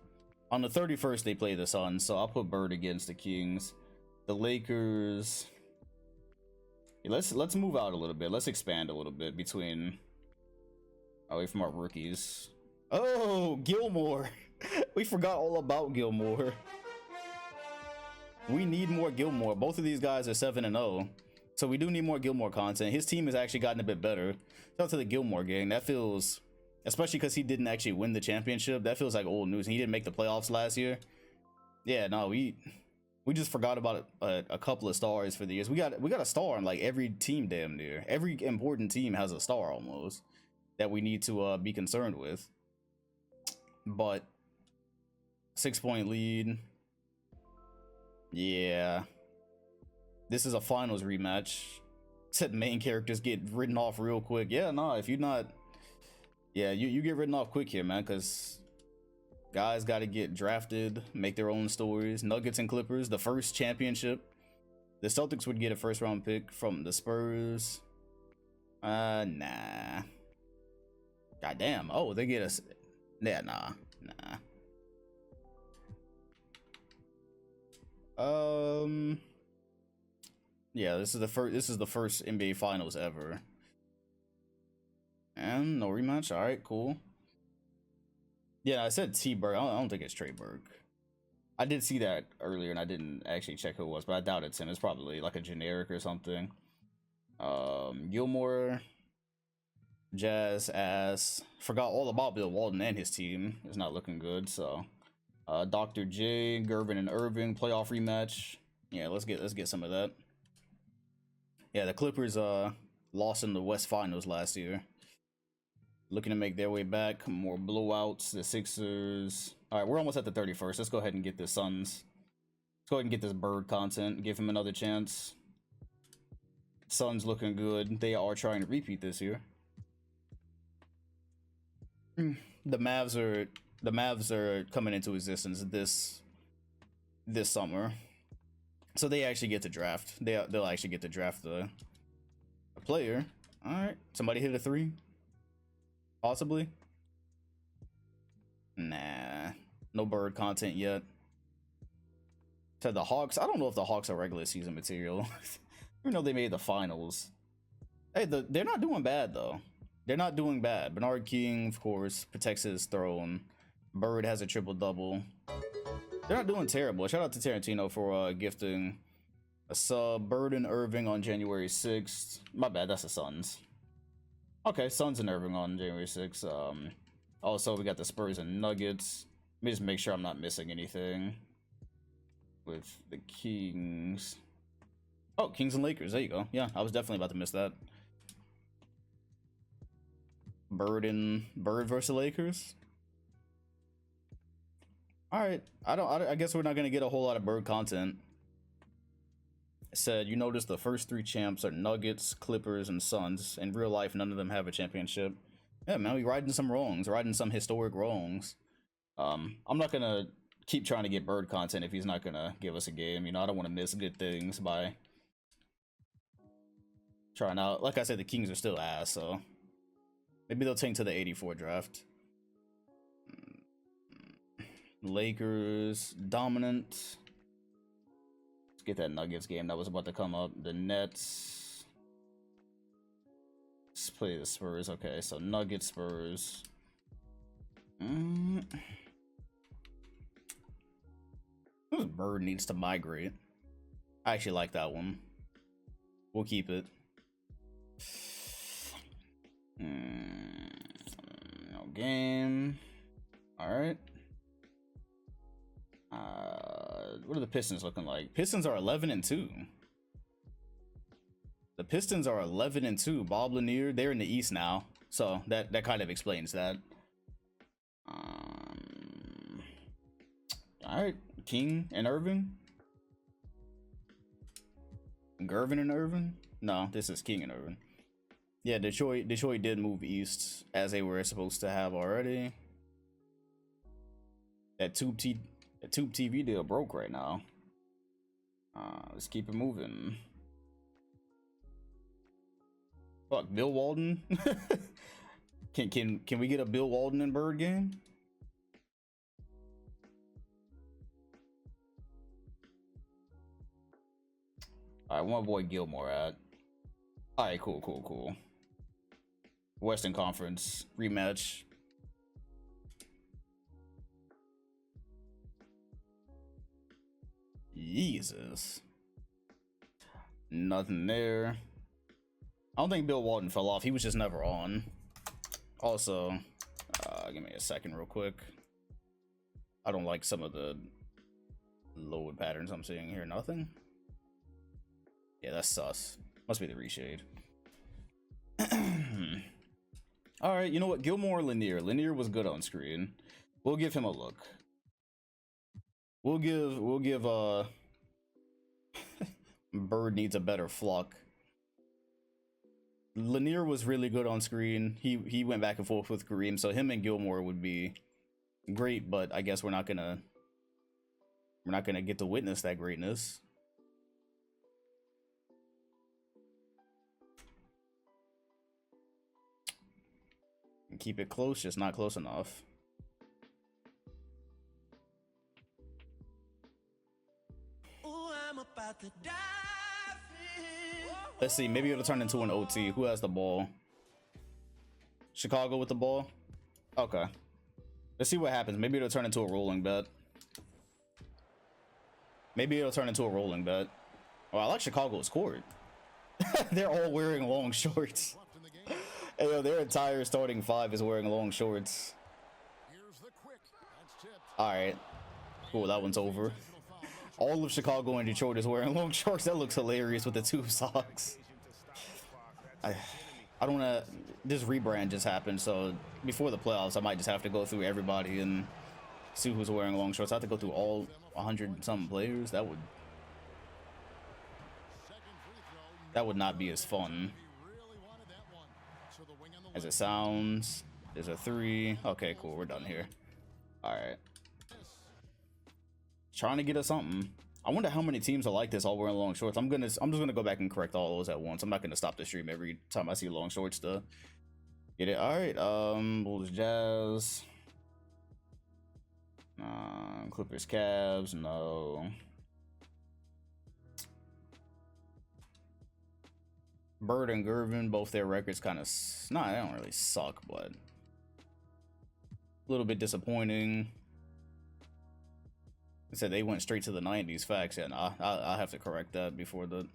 on the 31st they play the Suns, so I'll put Bird against the Kings. The Lakers. Let's move out a little bit. Let's expand a little bit between away from our rookies. Oh, Gilmore. We forgot all about Gilmore. We need more Gilmore. Both of these guys are 7-0. So we do need more Gilmore content. His team has actually gotten a bit better. Shout out to the Gilmore gang. That feels, especially because he didn't actually win the championship, that feels like old news. He didn't make the playoffs last year. Yeah, no, we just forgot about a couple of stars for the years. We got a star on like every team damn near. Every important team has a star almost that we need to be concerned with. But 6-point lead. Yeah. This is a finals rematch. Except main characters get written off real quick. Yeah, no, if you're not, yeah, you get written off quick here, man, because guys got to get drafted, make their own stories. Nuggets and Clippers, the first championship. The Celtics would get a first round pick from the Spurs. Nah. Goddamn. Oh, they get us. Yeah, nah. Yeah, this is the first NBA Finals ever. And no rematch. All right, cool. Yeah, I said T-Berg. I don't think it's Trey Burke. I did see that earlier, and I didn't actually check who it was, but I doubt it's him. It's probably like a generic or something. Gilmore, Jazz ass. Forgot all about Bill Walton and his team. It's not looking good. So, Dr. J, Gervin and Irving playoff rematch. Yeah, let's get some of that. Yeah, the Clippers lost in the West Finals last year. Looking to make their way back. More blowouts. The Sixers. All right, we're almost at the 31st. Let's go ahead and get the Suns. Let's go ahead and get this Bird content. Give him another chance. Suns looking good. They are trying to repeat this year. The Mavs are coming into existence this summer. So they actually get to draft. They'll actually get to draft a player. All right, somebody hit a 3. Possibly. Nah, no Bird content yet. To the Hawks, I don't know if the Hawks are regular season material. Even though they made the finals. Hey, they're not doing bad though. They're not doing bad. Bernard King, of course, protects his throne. Bird has a triple-double. They're not doing terrible. Shout out to Tarantino for gifting a sub. Bird and Irving on January 6th. My bad, that's the Suns. Okay, Suns and Irving on January 6th. Also, we got the Spurs and Nuggets. Let me just make sure I'm not missing anything with the Kings. Oh, Kings and Lakers. There you go. Yeah, I was definitely about to miss that. Bird versus Lakers. All right. I guess we're not gonna get a whole lot of Bird content. It said, you notice the first 3 champs are Nuggets, Clippers, and Suns. In real life, none of them have a championship. Yeah, man, we riding some wrongs, riding some historic wrongs. I'm not gonna keep trying to get Bird content if he's not gonna give us a game. You know, I don't want to miss good things by trying out. Like I said, the Kings are still ass, so maybe they'll tank to the 84 draft. Lakers dominant. Let's get that Nuggets game that was about to come up. The Nets. Let's play the Spurs. Okay, so Nuggets, Spurs. This Bird needs to migrate. I actually like that one. We'll keep it. No game. All right. What are the Pistons looking like? Pistons are 11-2. The Pistons are 11-2. Bob Lanier, they're in the East now, so that kind of explains that. All right, King and Irving. Gervin and Irving. No, this is King and Irving. Yeah, Detroit did move east as they were supposed to have already. That Tube TV deal broke right now. Let's keep it moving. Fuck, Bill Walton. Can we get a Bill Walton and Bird game? All right, one boy Gilmore at. All right, cool. Western Conference rematch. Jesus. Nothing there. I don't think Bill Walton fell off. He was just never on. Also, give me a second real quick. I don't like some of the load patterns I'm seeing here. Nothing. Yeah, that's sus. Must be the reshade. All right, you know what? Gilmore Lanier. Lanier was good on screen. We'll give him a look. We'll give Bird needs a better flock. Lanier was really good on screen. He went back and forth with Kareem, so him and Gilmore would be great, but I guess we're not gonna get to witness that greatness. And keep it close, just not close enough. Ooh, I'm about to dive in. Let's see, maybe it'll turn into an OT. Who has the ball? Chicago with the ball? Okay. Let's see what happens. Maybe it'll turn into a rolling bet. Maybe it'll turn into a rolling bet. Oh, I like Chicago's court. They're all wearing long shorts. Hey, yo, their entire starting five is wearing long shorts. Alright. Cool, that one's over. All of Chicago and Detroit is wearing long shorts. That looks hilarious with the two socks. I don't wanna... This rebrand just happened, so before the playoffs, I might just have to go through everybody and see who's wearing long shorts. I have to go through all 100-something players. That would not be as fun as it sounds. There's a 3. Okay, cool. We're done here. All right. Trying to get us something. I wonder how many teams are like this, all wearing long shorts. I'm just gonna go back and correct all those at once. I'm not gonna stop the stream every time I see long shorts to get it. All right. Bulls, Jazz, Clippers, Cavs. No. Bird and Gervin, both their records kind of they don't really suck, but a little bit disappointing. I said they went straight to the 90s. Facts, and I have to correct that before the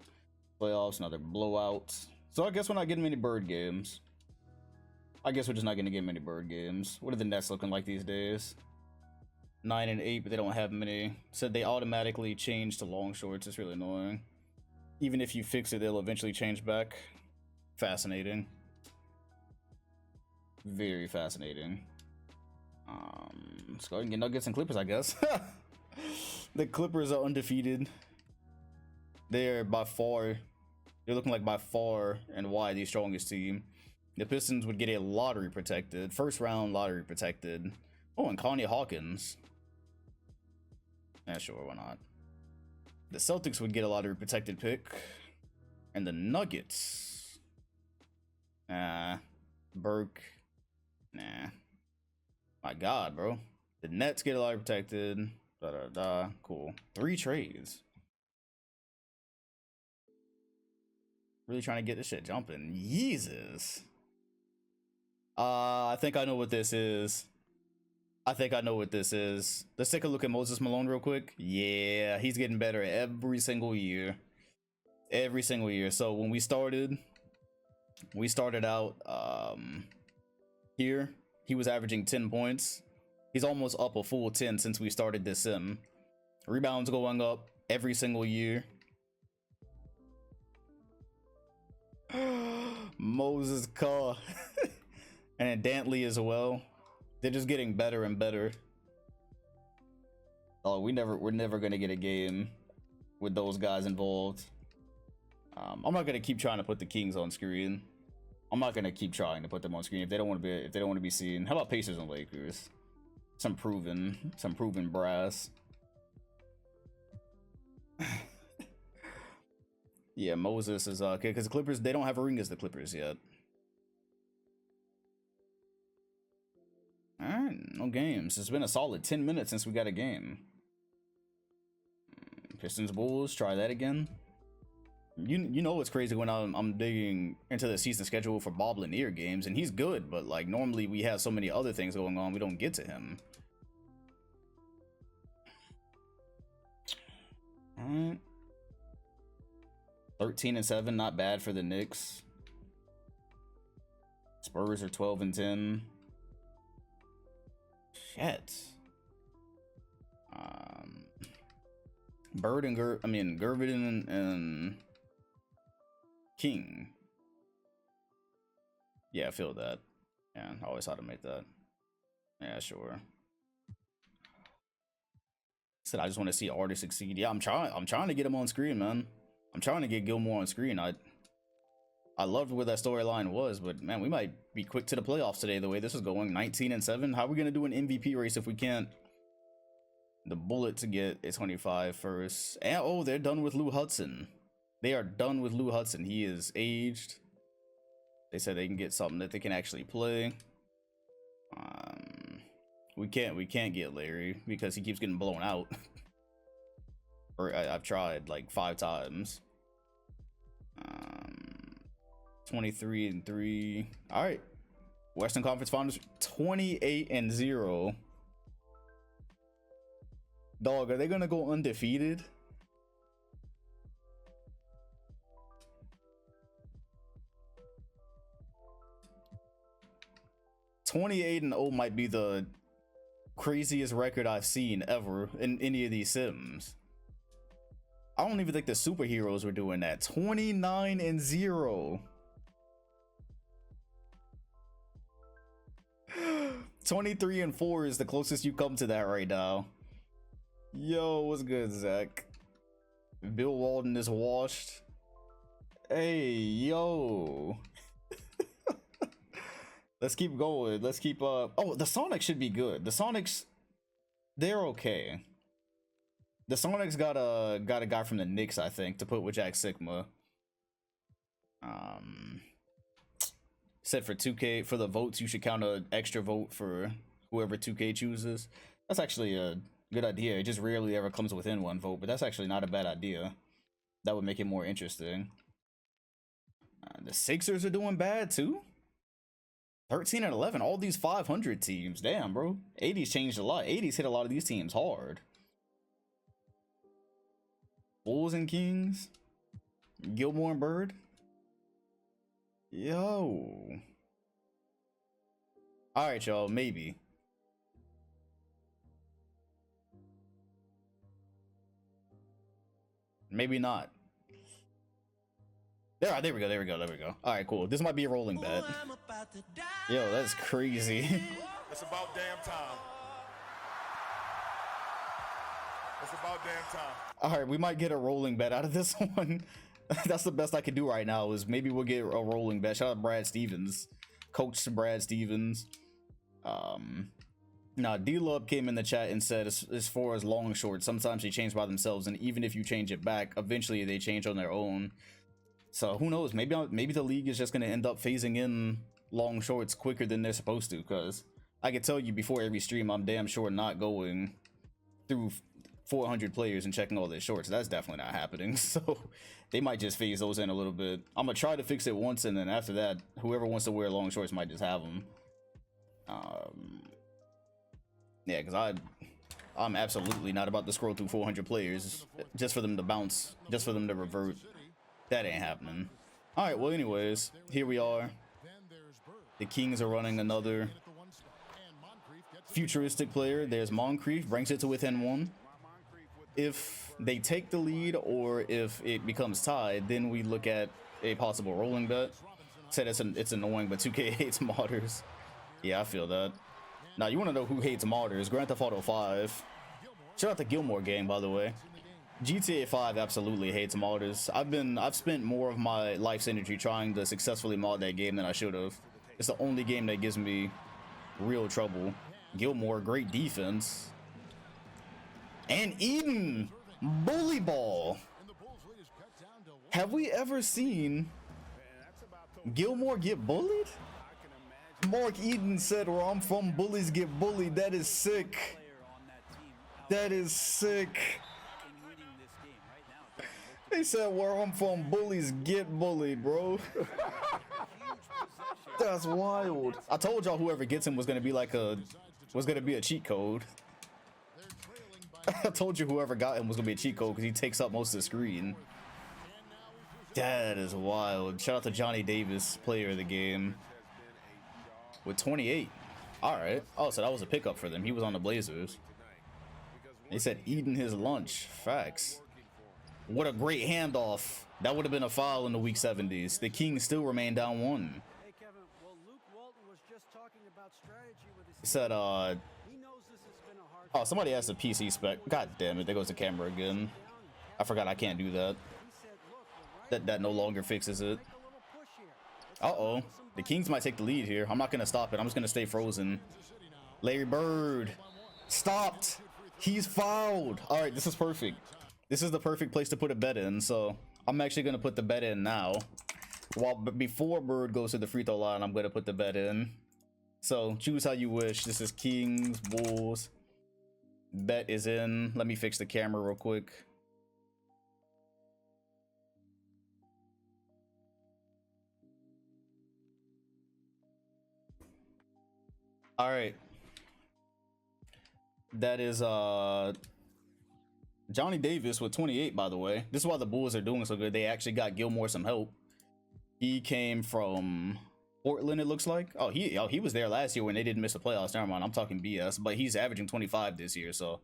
playoffs. Another blowout. So I guess we're not getting many Bird games. I guess we're just not going to get many Bird games. What are the Nets looking like these days? 9 and 8, but they don't have many. Said they automatically change to long shorts. It's really annoying. Even if you fix it, they'll eventually change back. Fascinating. Very fascinating. Let's go ahead and get Nuggets and Clippers, I guess. The Clippers are undefeated. They're looking like by far and wide the strongest team. The Pistons would get a lottery protected, first round lottery protected. Oh, and Connie Hawkins. Yeah, sure, why not? The Celtics would get a lottery protected pick. And the Nuggets. Burke. Nah. My God, bro. The Nets get a lottery protected. Cool. 3 trades. Really trying to get this shit jumping. Jesus. I think I know what this is. Let's take a look at Moses Malone real quick. Yeah, he's getting better every single year. So when we started out here, he was averaging 10 points. He's almost up a full 10 since we started this sim. Rebounds going up every single year. Moses Carr. And Dantley as well. They're just getting better and better. Oh, we're never gonna get a game with those guys involved. I'm not gonna keep trying to put the Kings on screen. I'm not gonna keep trying to put them on screen if they don't want to be seen. How about Pacers and Lakers? Some proven brass. Yeah, Moses is okay because the Clippers, they don't have a ring as the Clippers yet. All right, no games. It's been a solid 10 minutes since we got a game. Pistons Bulls, try that again. You know it's crazy when I'm digging into the season schedule for Bob Lanier games, and he's good, but like normally we have so many other things going on, we don't get to him. Alright. 13-7, not bad for the Knicks. Spurs are 12-10. Shit. Bird and Gervin and King. Yeah, I feel that. Yeah, I always how to make that. Yeah, sure. Said I just want to see artists succeed. Yeah, I'm trying to get him on screen, man. I'm trying to get Gilmore on screen. I loved where that storyline was, but man, we might be quick to the playoffs today the way this is going. 19-7. How are we gonna do an MVP race if we can't? The bullet to get a 25 first. And oh, they're done with Lou Hudson. They are done with Lou Hudson. He is aged. They said they can get something that they can actually play. We can't get Larry because he keeps getting blown out. Or I've tried like 5 times. 23-3. All right. Western Conference Finals 28-0. Dog, are they gonna go undefeated? (28-0) might be the craziest record I've seen ever in any of these sims. I don't even think the superheroes were doing that. 29-0. 23-4 is the closest you come to that right now. Yo, what's good, Zach? Bill Walden is washed. Hey, yo. Let's keep going. Let's keep oh, the Sonics should be good. The Sonics, they're okay. The Sonics got a guy from the Knicks, I think, to put with Jack Sigma. Said for 2K, for the votes, you should count an extra vote for whoever 2K chooses. That's actually a good idea. It just rarely ever comes within one vote, but that's actually not a bad idea. That would make it more interesting. The Sixers are doing bad too. 13-11. All these 500 teams. Damn, bro. 80s changed a lot. 80s hit a lot of these teams hard. Bulls and Kings. Gilmore and Bird. Yo. All right, y'all. Maybe. Maybe not. There we go. All right, cool. This might be a rolling bet. Yo, that's crazy. It's about damn time. It's about damn time. All right, we might get a rolling bet out of this one. That's the best I can do right now is maybe we'll get a rolling bet. Shout out Brad Stevens. Coach Brad Stevens. Now, D-Lub came in the chat and said as far as long short, sometimes they change by themselves, and even if you change it back, eventually they change on their own. So who knows? Maybe the league is just going to end up phasing in long shorts quicker than they're supposed to, because I can tell you before every stream, I'm damn sure not going through 400 players and checking all their shorts. That's definitely not happening. So they might just phase those in a little bit. I'm going to try to fix it once, and then after that, whoever wants to wear long shorts might just have them. Yeah, because I'm absolutely not about to scroll through 400 players just for them to bounce, just for them to revert. That ain't happening. All right, well, anyways, here we are. The Kings are running another futuristic player. There's Moncrief, brings it to within 1. If they take the lead or if it becomes tied, then we look at a possible rolling bet. Said it's annoying, but 2K hates modders. Yeah, I feel that. Now, you want to know who hates modders? Grand Theft Auto 5. Shout out the Gilmore gang, by the way. GTA 5 absolutely hates modders. I've spent more of my life's energy trying to successfully mod that game than I should have. It's the only game that gives me real trouble. Gilmore, great defense. And Eden, bully ball. Have we ever seen Gilmore get bullied? Mark Eden said, where I'm from, bullies get bullied. That is sick. That is sick. They said where I'm from, bullies get bullied, bro. That's wild. I told y'all whoever gets him was gonna be like a cheat code. I told you whoever got him was gonna be a cheat code because he takes up most of the screen. That is wild. Shout out to Johnny Davis, player of the game, with 28. All right. Oh, so that was a pickup for them. He was on the Blazers. They said eating his lunch. Facts. What a great handoff. That would have been a foul in the weak 70s. The Kings still remain down 1. Hey Kevin, well Luke Walton was just talking about strategy with his He said, he knows this has been a hard oh, somebody asked the PC spec. God damn it, there goes the camera again. I forgot I can't do that. That no longer fixes it. Uh-oh. The Kings might take the lead here. I'm not going to stop it. I'm just going to stay frozen. Larry Bird. Stopped. He's fouled. All right, this is perfect. This is the perfect place to put a bet in. So I'm actually going to put the bet in now. Before Bird goes to the free throw line, I'm going to put the bet in. So choose how you wish. This is Kings, Bulls. Bet is in. Let me fix the camera real quick. All right. That is Johnny Davis with 28, by the way. This is why the Bulls are doing so good. They actually got Gilmore some help. He came from Portland, it looks like. Oh, he was there last year when they didn't miss the playoffs. Never mind, I'm talking BS. But he's averaging 25 this year, so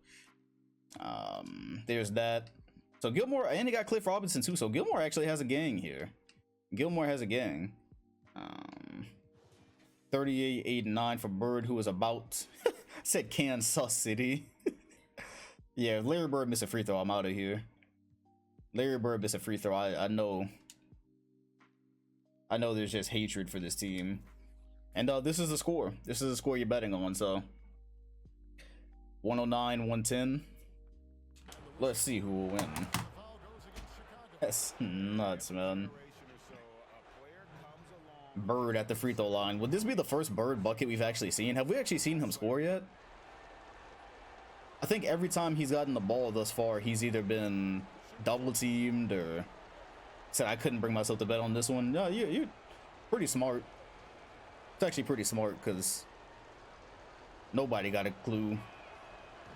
there's that. So Gilmore, and he got Cliff Robinson too. So Gilmore actually has a gang here. Gilmore has a gang. 38, 8, and 9 for Bird, who was about said Kansas City. Yeah, if Larry Bird missed a free throw, I'm out of here. Larry Bird missed a free throw. I know there's just hatred for this team. And this is the score. This is the score you're betting on, so 109, 110. Let's see who will win. That's nuts, man. Bird at the free throw line. Would this be the first Bird bucket we've actually seen? Have we actually seen him score yet? I think every time he's gotten the ball thus far, he's either been double teamed or said, I couldn't bring myself to bet on this one. No, you're pretty smart. It's actually pretty smart because nobody got a clue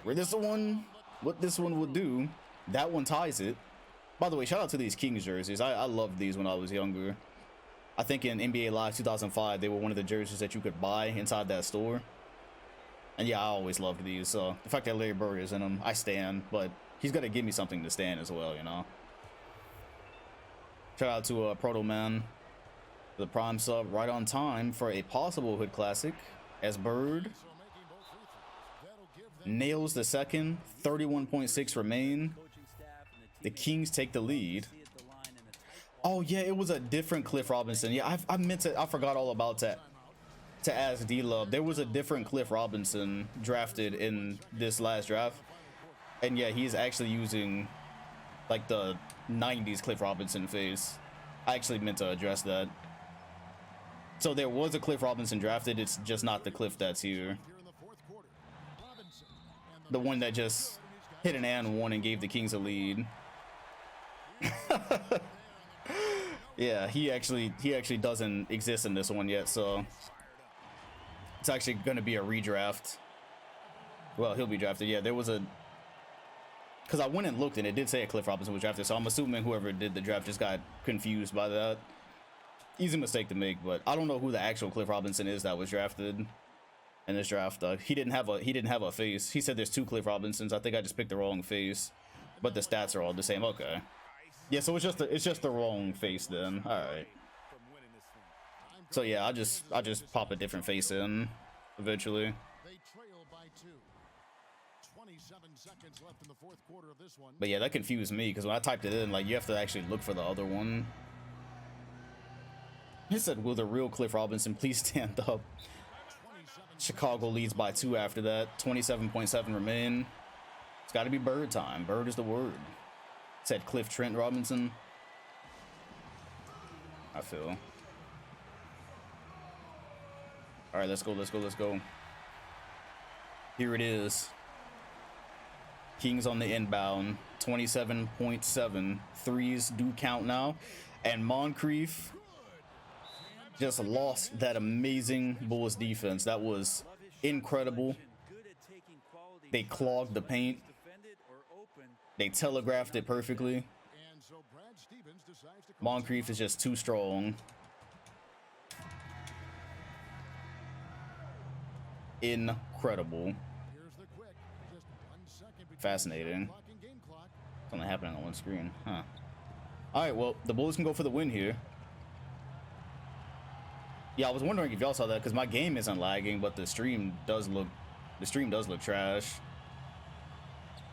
what this one would do. That one ties it. By the way, shout out to these Kings jerseys. I loved these when I was younger. I think in NBA Live 2005, they were one of the jerseys that you could buy inside that store. And yeah, I always loved these. So the fact that Larry Bird is in them, I stand. But he's got to give me something to stand as well, you know. Shout out to Proto Man, the prime sub, right on time for a possible Hood Classic. As Bird nails the second, 31.6 remain. The Kings take the lead. Oh yeah, it was a different Cliff Robinson. Yeah, I forgot all about that. To ask D-Love, there was a different Cliff Robinson drafted in this last draft, and yeah, he's actually using like the 90s Cliff Robinson face. I actually meant to address that. So there was a Cliff Robinson drafted. It's just not the Cliff that's here. The one that just hit an and one and gave the Kings a lead. Yeah, he actually doesn't exist in this one yet, so it's actually going to be a redraft. Well, he'll be drafted. Yeah, there was a, because I went and looked and it did say a Cliff Robinson was drafted, so I'm assuming whoever did the draft just got confused by that. Easy mistake to make, but I don't know who the actual Cliff Robinson is that was drafted in this draft. He didn't have a face. He said there's two Cliff Robinsons. I think I just picked the wrong face, but the stats are all the same. Okay. Yeah, so it's just the wrong face then. All right. So yeah, I just pop a different face in eventually. They trail by 2. 27 seconds left in the fourth quarter of this one. But yeah, that confused me because when I typed it in, like, you have to actually look for the other one. He said, "Will the real Cliff Robinson please stand up?" Chicago leads by 2 after that. 27.7 remain. It's got to be Bird time. Bird is the word. Said Cliff Trent Robinson. I feel. All right, let's go. Here it is. Kings on the inbound. 27.7. Threes do count now. And Moncrief just lost that amazing Bulls defense. That was incredible. They clogged the paint. They telegraphed it perfectly. Moncrief is just too strong. Incredible. Fascinating. It's only happening on one screen, huh? All right, well, the Bulls can go for the win here. Yeah, I was wondering if y'all saw that because my game isn't lagging, but the stream does look trash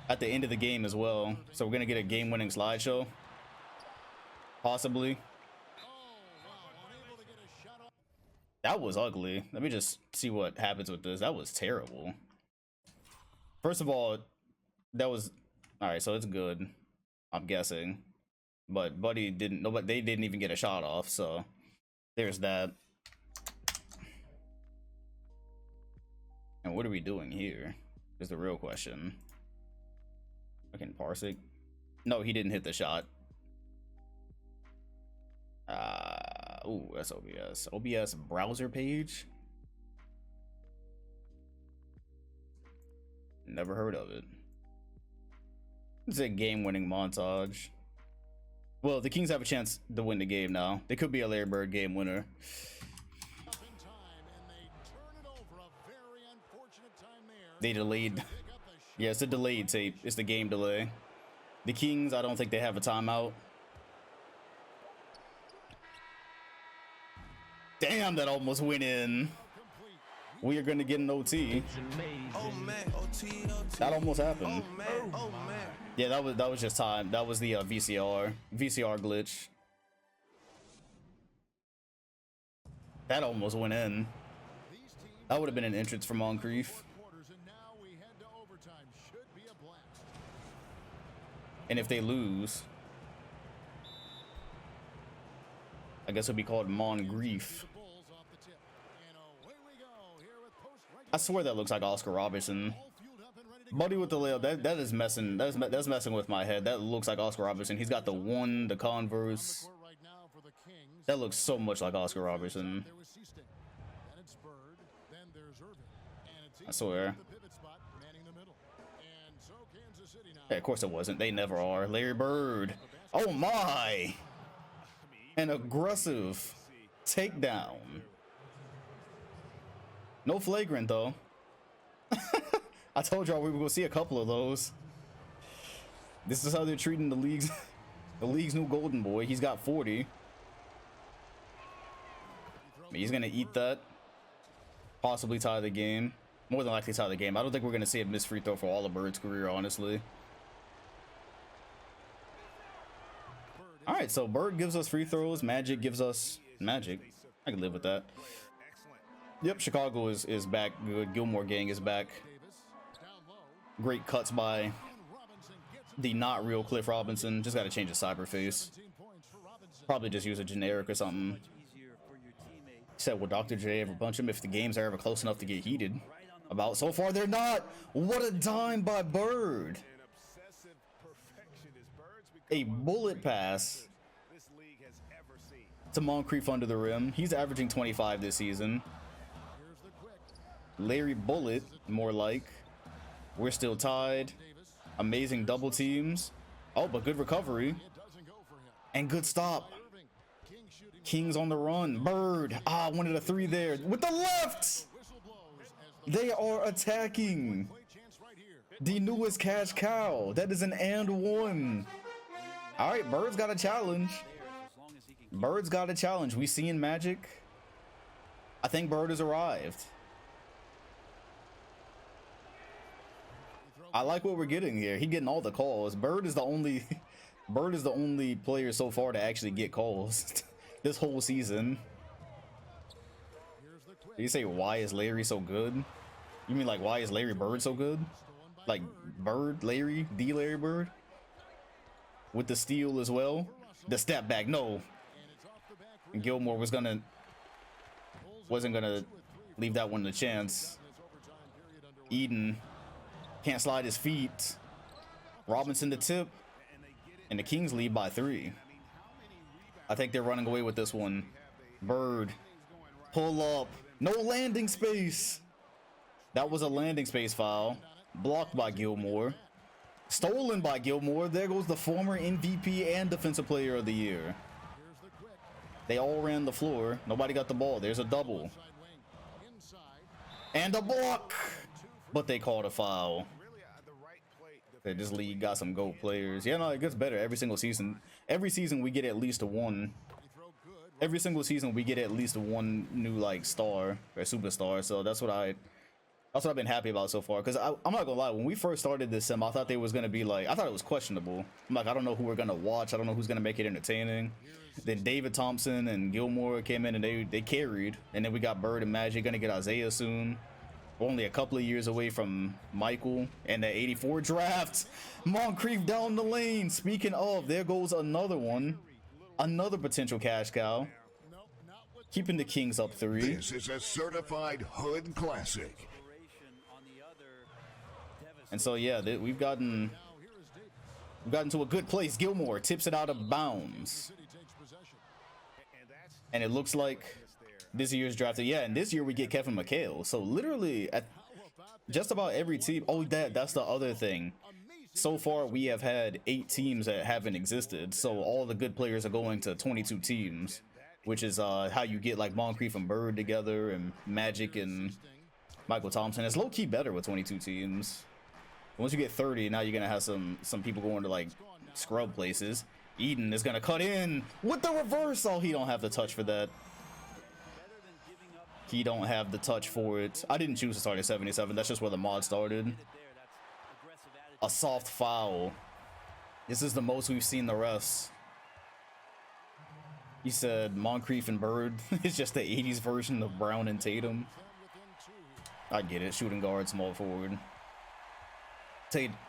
at the end of the game as well. So we're gonna get a game-winning slideshow, possibly. That was ugly. Let me just see what happens with this. That was terrible. First of all, that was all right. So it's good, I'm guessing. But Buddy didn't. Nobody. They didn't even get a shot off. So there's that. And what are we doing here? Is the real question. Fucking Parsec. No, he didn't hit the shot. Ooh, that's OBS. OBS browser page? Never heard of it. It's a game-winning montage. Well, the Kings have a chance to win the game now. They could be a Larry Bird game winner. They delayed. Yeah, it's a delayed tape. It's the game delay. The Kings, I don't think they have a timeout. Damn, that almost went in. We are gonna get an OT. That almost happened. Yeah, that was just time. That was the VCR glitch. That almost went in. That would have been an entrance for Moncrief. And if they lose, I guess it'll be called Moncrief. I swear that looks like Oscar Robertson. Buddy with the layup, that is messing. That's messing with my head. That looks like Oscar Robertson. He's got the Converse. That looks so much like Oscar Robertson. I swear. Yeah, of course it wasn't. They never are. Larry Bird. Oh my! An aggressive takedown. No flagrant though. I told y'all we were gonna see a couple of those. This is how they're treating the league's new golden boy. He's got 40. He's gonna eat that. Possibly tie the game. More than likely tie the game. I don't think we're gonna see a missed free throw for all of Bird's career, honestly. All right, so Bird gives us free throws. Magic gives us magic. I can live with that. Yep, Chicago is back good. Gilmore gang is back. Great cuts by the not real Cliff Robinson. Just got to change the cyber face. Probably just use a generic or something. Said, will Dr. J ever punch him if the games are ever close enough to get heated? About so far they're not. What a dime by Bird. A bullet pass to Moncrief under the rim. He's averaging 25 this season. Larry Bullet, more like. We're still tied. Amazing double teams. Oh, but good recovery. And good stop. Kings on the run. Bird. Wanted a three there. With the left! They are attacking. The newest cash cow. That is an and one. All right, Bird's got a challenge. Bird's got a challenge. We seeing magic. I think Bird has arrived. I like what we're getting here. He getting all the calls. Bird is the only player so far to actually get calls this whole season. Did you say why is Larry so good? You mean like why is Larry Bird so good? Like Bird, Larry, the Larry Bird? With the steal as well. The step back, no. And Gilmore wasn't gonna leave that one to chance. Eden can't slide his feet. Robinson the tip. And the Kings lead by 3. I think they're running away with this one. Bird. Pull up. No landing space. That was a landing space foul. Blocked by Gilmore. Stolen by Gilmore. There goes the former MVP and Defensive Player of the Year. They all ran the floor. Nobody got the ball. There's a double. And a block. But they called a foul. This league got some GOAT players. Yeah, no, it gets better every single season. Every season we get at least one. Every single season we get at least one new like star or superstar. So that's what I've been happy about so far. Because I'm not gonna lie, when we first started this sim, I thought they was gonna be like, I thought it was questionable. I'm like, I don't know who we're gonna watch. I don't know who's gonna make it entertaining. Then David Thompson and Gilmore came in and they carried. And then we got Bird and Magic. Gonna get Isaiah soon. We're only a couple of years away from Michael and the 84 draft. Moncrief down the lane. Speaking of, there goes another one. Another potential cash cow. Keeping the Kings up 3. This is a certified hood classic. And so yeah, we've gotten to a good place. Gilmore tips it out of bounds. And it looks like this year's drafted. Yeah, and this year we get Kevin McHale. So literally at just about every team. Oh, that's the other thing. So far we have had 8 teams that haven't existed. So all the good players are going to 22 teams, which is how you get like Moncrief and Bird together and Magic and Michael Thompson. It's low-key better with 22 teams. Once you get 30, now you're gonna have some people going to like scrub places. Eden is gonna cut in with the reverse. Oh, he don't have the touch for that. He don't have the touch for it. I didn't choose to start at 77. That's just where the mod started. A soft foul. This is the most we've seen the refs. He said Moncrief and Bird is just the 80s version of Brown and Tatum. I get it. Shooting guard, small forward.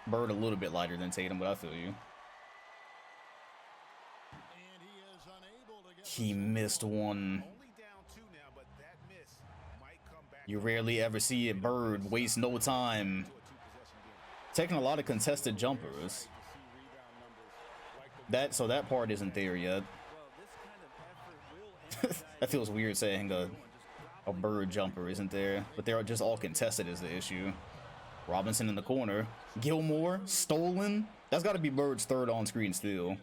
Bird a little bit lighter than Tatum, but I feel you. He missed one. You rarely ever see it. Bird waste no time. Taking a lot of contested jumpers. So that part isn't there yet. That feels weird saying a Bird jumper isn't there, but they're just all contested is the issue. Robinson in the corner. Gilmore stolen. That's got to be Bird's third on-screen steal.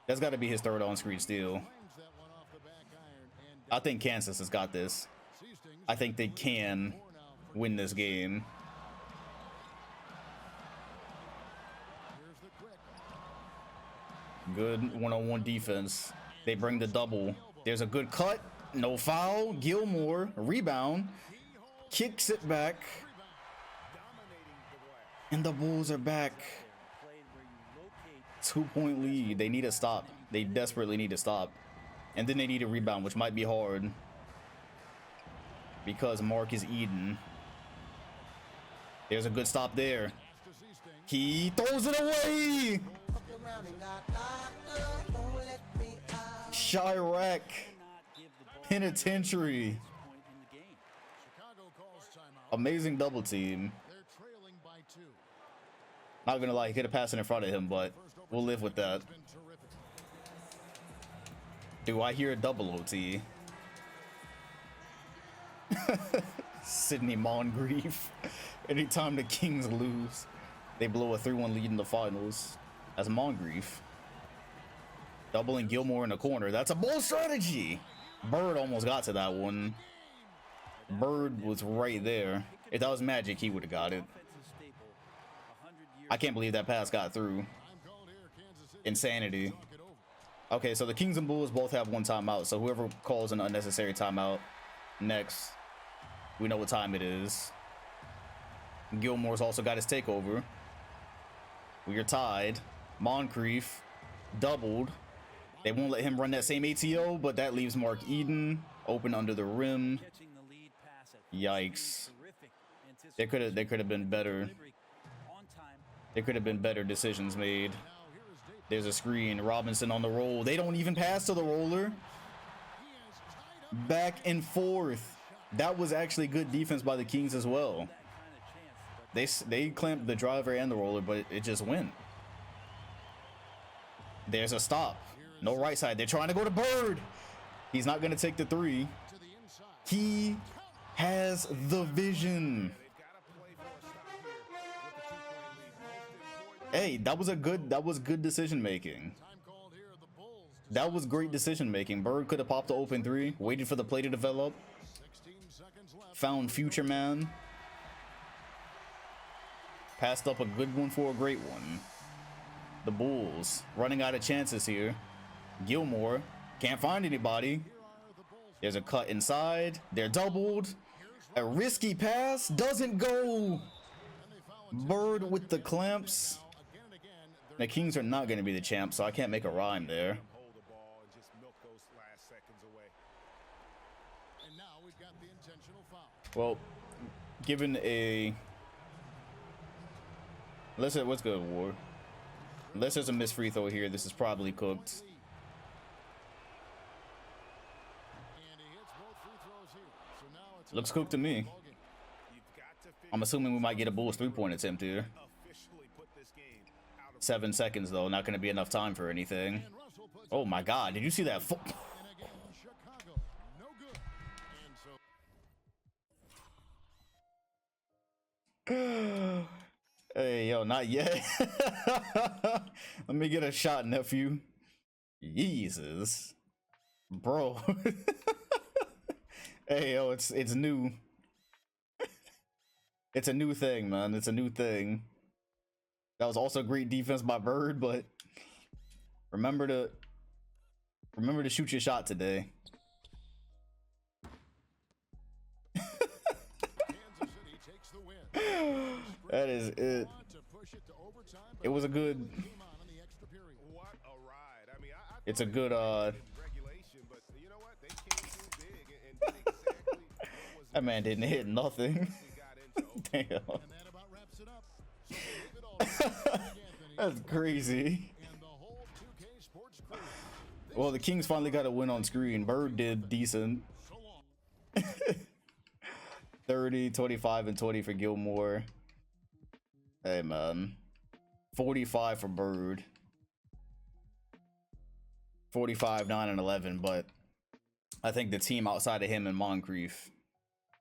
That's got to be his third on-screen steal. I think Kansas has got this. I think they can win this game. Good one-on-one defense. They bring the double. There's a good cut. No foul. Gilmore, rebound. Kicks it back. And the Bulls are back. 2-point lead. They need a stop. They desperately need to stop. And then they need a rebound, which might be hard. Because Mark is Eden. There's a good stop there. He throws it away. Chirac. Penitentiary. Amazing double team. Not gonna lie, he could have passed it in front of him, but we'll live with that. Do I hear a double OT? Sidney Moncrief. Anytime the Kings lose, they blow a 3-1 lead in the finals. That's Moncrief. Doubling Gilmore in the corner. That's a bold strategy. Bird almost got to that one. Bird was right there. If that was Magic, he would have got it. I can't believe that pass got through. Insanity. Okay, so the Kings and Bulls both have one timeout. So whoever calls an unnecessary timeout next, we know what time it is. Gilmore's also got his takeover. We are tied. Moncrief doubled. They won't let him run that same ATO, but that leaves Mark Eden open under the rim. Yikes. They could have been better. There could have been better decisions made. There's a screen. Robinson on the roll. They don't even pass to the roller. Back and forth. That was actually good defense by the Kings as well. They clamped the driver and the roller, but it just went. There's a stop. No right side. They're trying to go to Bird. He's not going to take the 3. He has the vision. Hey, that was good decision making. That was great decision making. Bird could have popped the open 3, waited for the play to develop. Found future man. Passed up a good one for a great one. The Bulls running out of chances here. Gilmore can't find anybody. There's a cut inside. They're doubled. A risky pass doesn't go. Bird with the clamps. The Kings are not going to be the champs, so I can't make a rhyme there. Well, given a... Unless it was good, War. Unless there's a missed free throw here, this is probably cooked. Looks cooked to me. I'm assuming we might get a Bulls 3-point attempt here. 7 seconds, though. Not going to be enough time for anything. Oh, my God. Did you see that? Hey, yo, not yet. Let me get a shot, nephew. Jesus. Bro. Hey, yo, it's new. It's a new thing, man. It's a new thing. That was also great defense by Bird, but remember to shoot your shot today. That is it. It was a good. It's a good that man didn't hit nothing. Damn. That's crazy. Well, the Kings finally got a win on screen. Bird did decent. 30, 25, and 20 for Gilmore. Hey, man. 45 for Bird. 45, 9, and 11, but I think the team outside of him and Moncrief